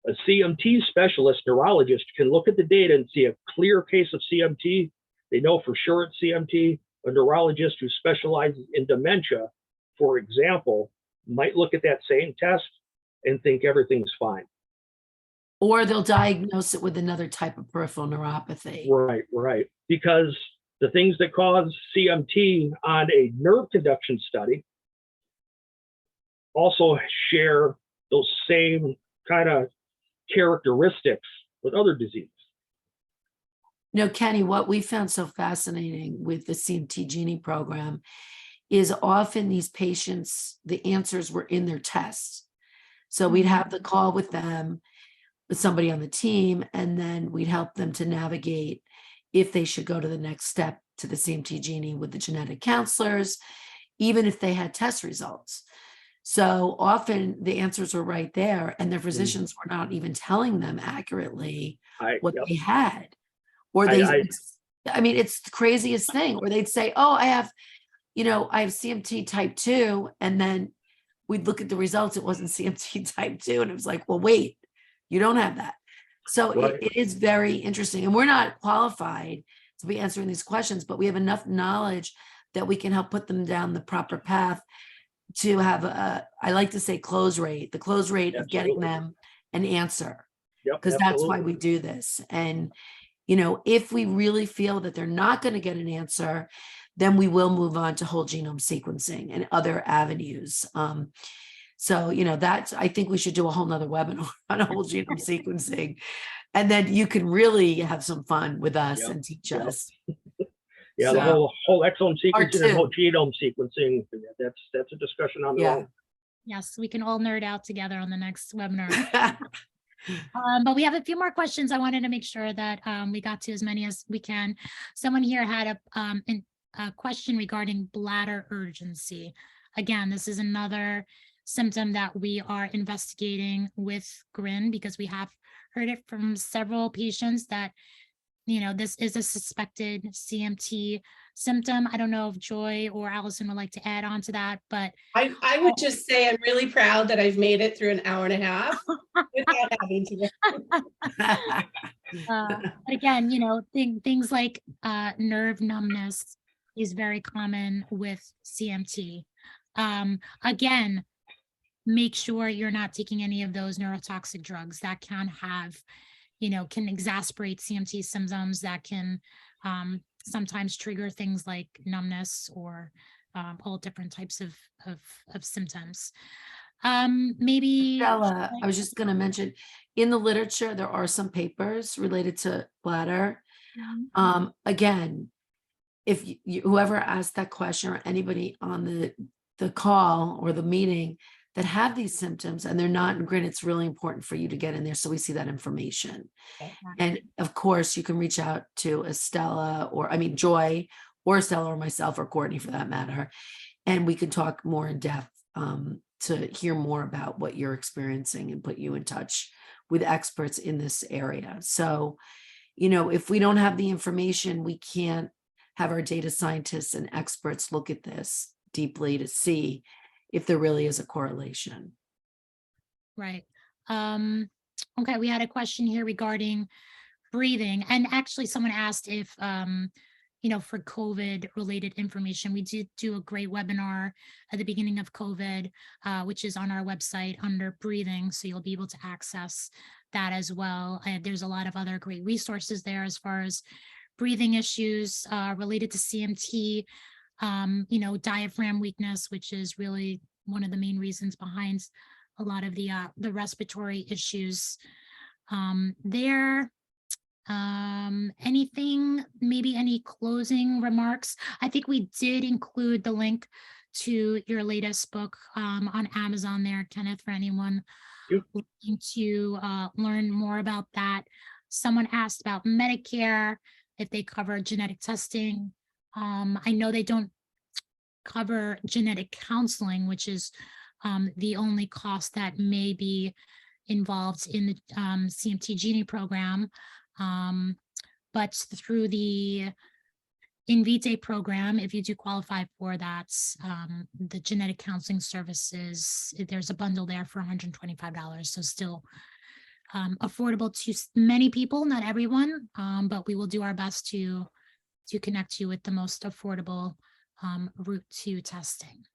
a CMT specialist neurologist can look at the data and see a clear case of CMT, they know for sure it's CMT. A neurologist who specializes in dementia, for example, might look at that same test and think everything's fine. Or they'll diagnose it with another type of peripheral neuropathy. Right. Because the things that cause CMT on a nerve conduction study also share those same kind of characteristics with other diseases. You know, Kenny, what we found so fascinating with the CMT Genie program is often these patients, the answers were in their tests. So we'd have the call with them, with somebody on the team, and then we'd help them to navigate if they should go to the next step to the CMT Genie with the genetic counselors, even if they had test results. So often the answers were right there, and their physicians were not even telling them accurately what they had. Or they, I mean, it's the craziest thing. Or they'd say, oh, I have CMT type 2. And then we'd look at the results. It wasn't CMT type 2. And it was like, well, wait, you don't have that. So it is very interesting. And we're not qualified to be answering these questions, but we have enough knowledge that we can help put them down the proper path to have I like to say close rate, the close rate of getting them an answer. Because that's why we do this. And if we really feel that they're not going to get an answer, then we will move on to whole genome sequencing and other avenues. So, that's, I think we should do a whole nother webinar on whole genome sequencing. And then you can really have some fun with us and teach us. Yeah, so, the whole exome sequencing and whole genome sequencing, that's a discussion on their own. Yes, we can all nerd out together on the next webinar. But we have a few more questions. I wanted to make sure that we got to as many as we can. Someone here had a question regarding bladder urgency. Again, this is another symptom that we are investigating with GRIN because we have heard it from several patients that, this is a suspected CMT symptom. I don't know if Joy or Allison would like to add on to that, but I would just say I'm really proud that I've made it through an hour and a half without having to. But again, things like nerve numbness is very common with CMT. Again, make sure you're not taking any of those neurotoxic drugs that can have, can exacerbate CMT symptoms that can sometimes trigger things like numbness or all different types of symptoms. Maybe Stella, I was just going to mention in the literature, there are some papers related to bladder. Again, if whoever asked that question or anybody on the call or the meeting that have these symptoms and they're not in GRIN, it's really important for you to get in there so we see that information. And of course, you can reach out to Estella Joy or Estella or myself or Courtney for that matter. And we can talk more in depth to hear more about what you're experiencing and put you in touch with experts in this area. So, if we don't have the information, we can't have our data scientists and experts look at this deeply to see if there really is a correlation. Right. Okay, we had a question here regarding breathing. And actually someone asked if, for COVID related information, we did do a great webinar at the beginning of COVID, which is on our website under breathing. So you'll be able to access that as well. And there's a lot of other great resources there as far as breathing issues related to CMT, diaphragm weakness, which is really, one of the main reasons behind a lot of the respiratory issues there. Anything, maybe any closing remarks? I think we did include the link to your latest book on Amazon there, Kenneth, for anyone Yep. looking to learn more about that. Someone asked about Medicare, if they cover genetic testing. I know they don't cover genetic counseling, which is the only cost that may be involved in the CMT Genie program. But through the Invite program, if you do qualify for that, the genetic counseling services, there's a bundle there for $125. So still affordable to many people, not everyone, but we will do our best to connect you with the most affordable route to testing.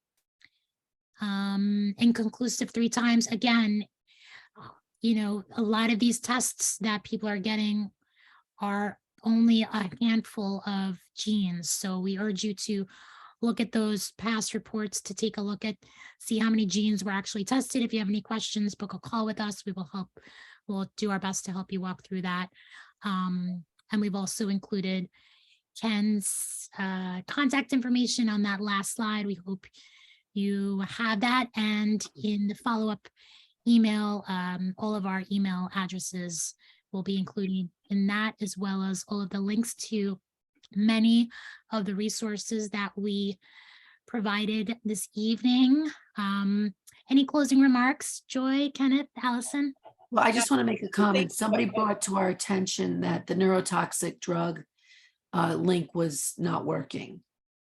Inconclusive 3 times. Again, you know, a lot of these tests that people are getting are only a handful of genes. So we urge you to look at those past reports, to take a look at, see how many genes were actually tested. If you have any questions, book a call with us. We will help. We'll do our best to help you walk through that. And we've also included Ken's contact information on that last slide. We hope you have that. And in the follow-up email, all of our email addresses will be included in that, as well as all of the links to many of the resources that we provided this evening. Any closing remarks, Joy, Kenneth, Allison? Well, I just want to make a comment. Somebody brought to our attention that the neurotoxic drug link was not working,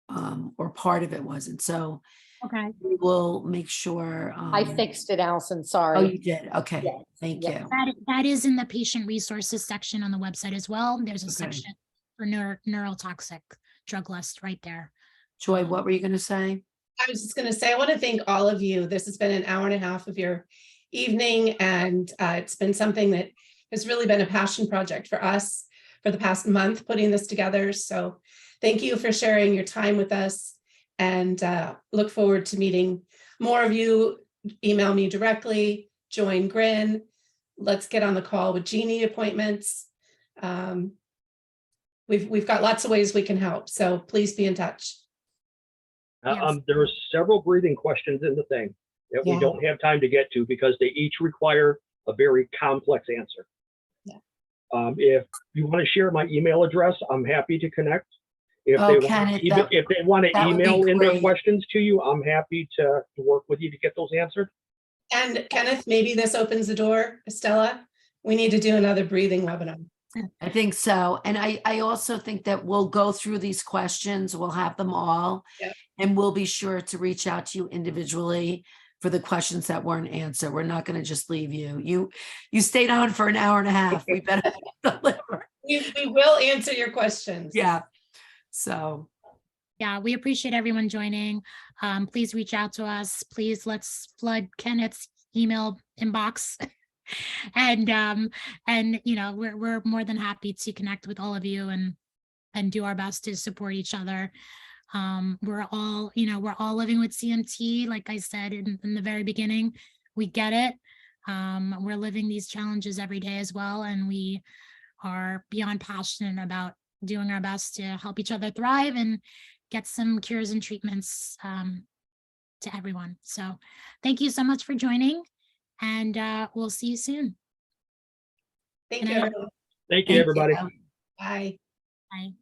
or part of it wasn't. So Okay. we will make sure. I fixed it, Allison, Oh, sorry. you did? Okay, Yeah. thank Yeah. you. That is in the patient resources section on the website as well. There's a Okay. section for neurotoxic drug list right there. Joy, what were you going to say? I was just going to say, I want to thank all of you. This has been an hour and a half of your evening, and it's been something that has really been a passion project for us for the past month, putting this together. So thank you for sharing your time with us, and look forward to meeting more of you. Email me directly, join Grin. Let's get on the call with Genie appointments. We've got lots of ways we can help, so please be in touch. Yes. There are several breathing questions in the thing that we Yeah. don't have time to get to because they each require a very complex answer. Yeah. If you want to share my email address, I'm happy to connect. If Oh, Kenneth, if they want to that would be email in their great. questions to you, I'm happy to work with you to get those answered. And Kenneth, maybe this opens the door, Estella. We need to do another breathing webinar. I think so. And I also think that we'll go through these questions. We'll have them all. Yep. And we'll be sure to reach out to you individually for the questions that weren't answered. We're not going to just leave you. You stayed on for an hour and a half. We better deliver. We will answer your questions. Yeah. So. Yeah, we appreciate everyone joining. Please reach out to us. Please, let's flood Kenneth's email inbox. And you know, we're more than happy to connect with all of you and do our best to support each other. We're all living with CMT. Like I said in the very beginning, we get it. We're living these challenges every day as well, and we are beyond passionate about doing our best to help each other thrive and get some cures and treatments to everyone. So thank you so much for joining, and we'll see you soon. Thank Good you, night. everyone. Thank you, Thank everybody. you. Bye. Bye.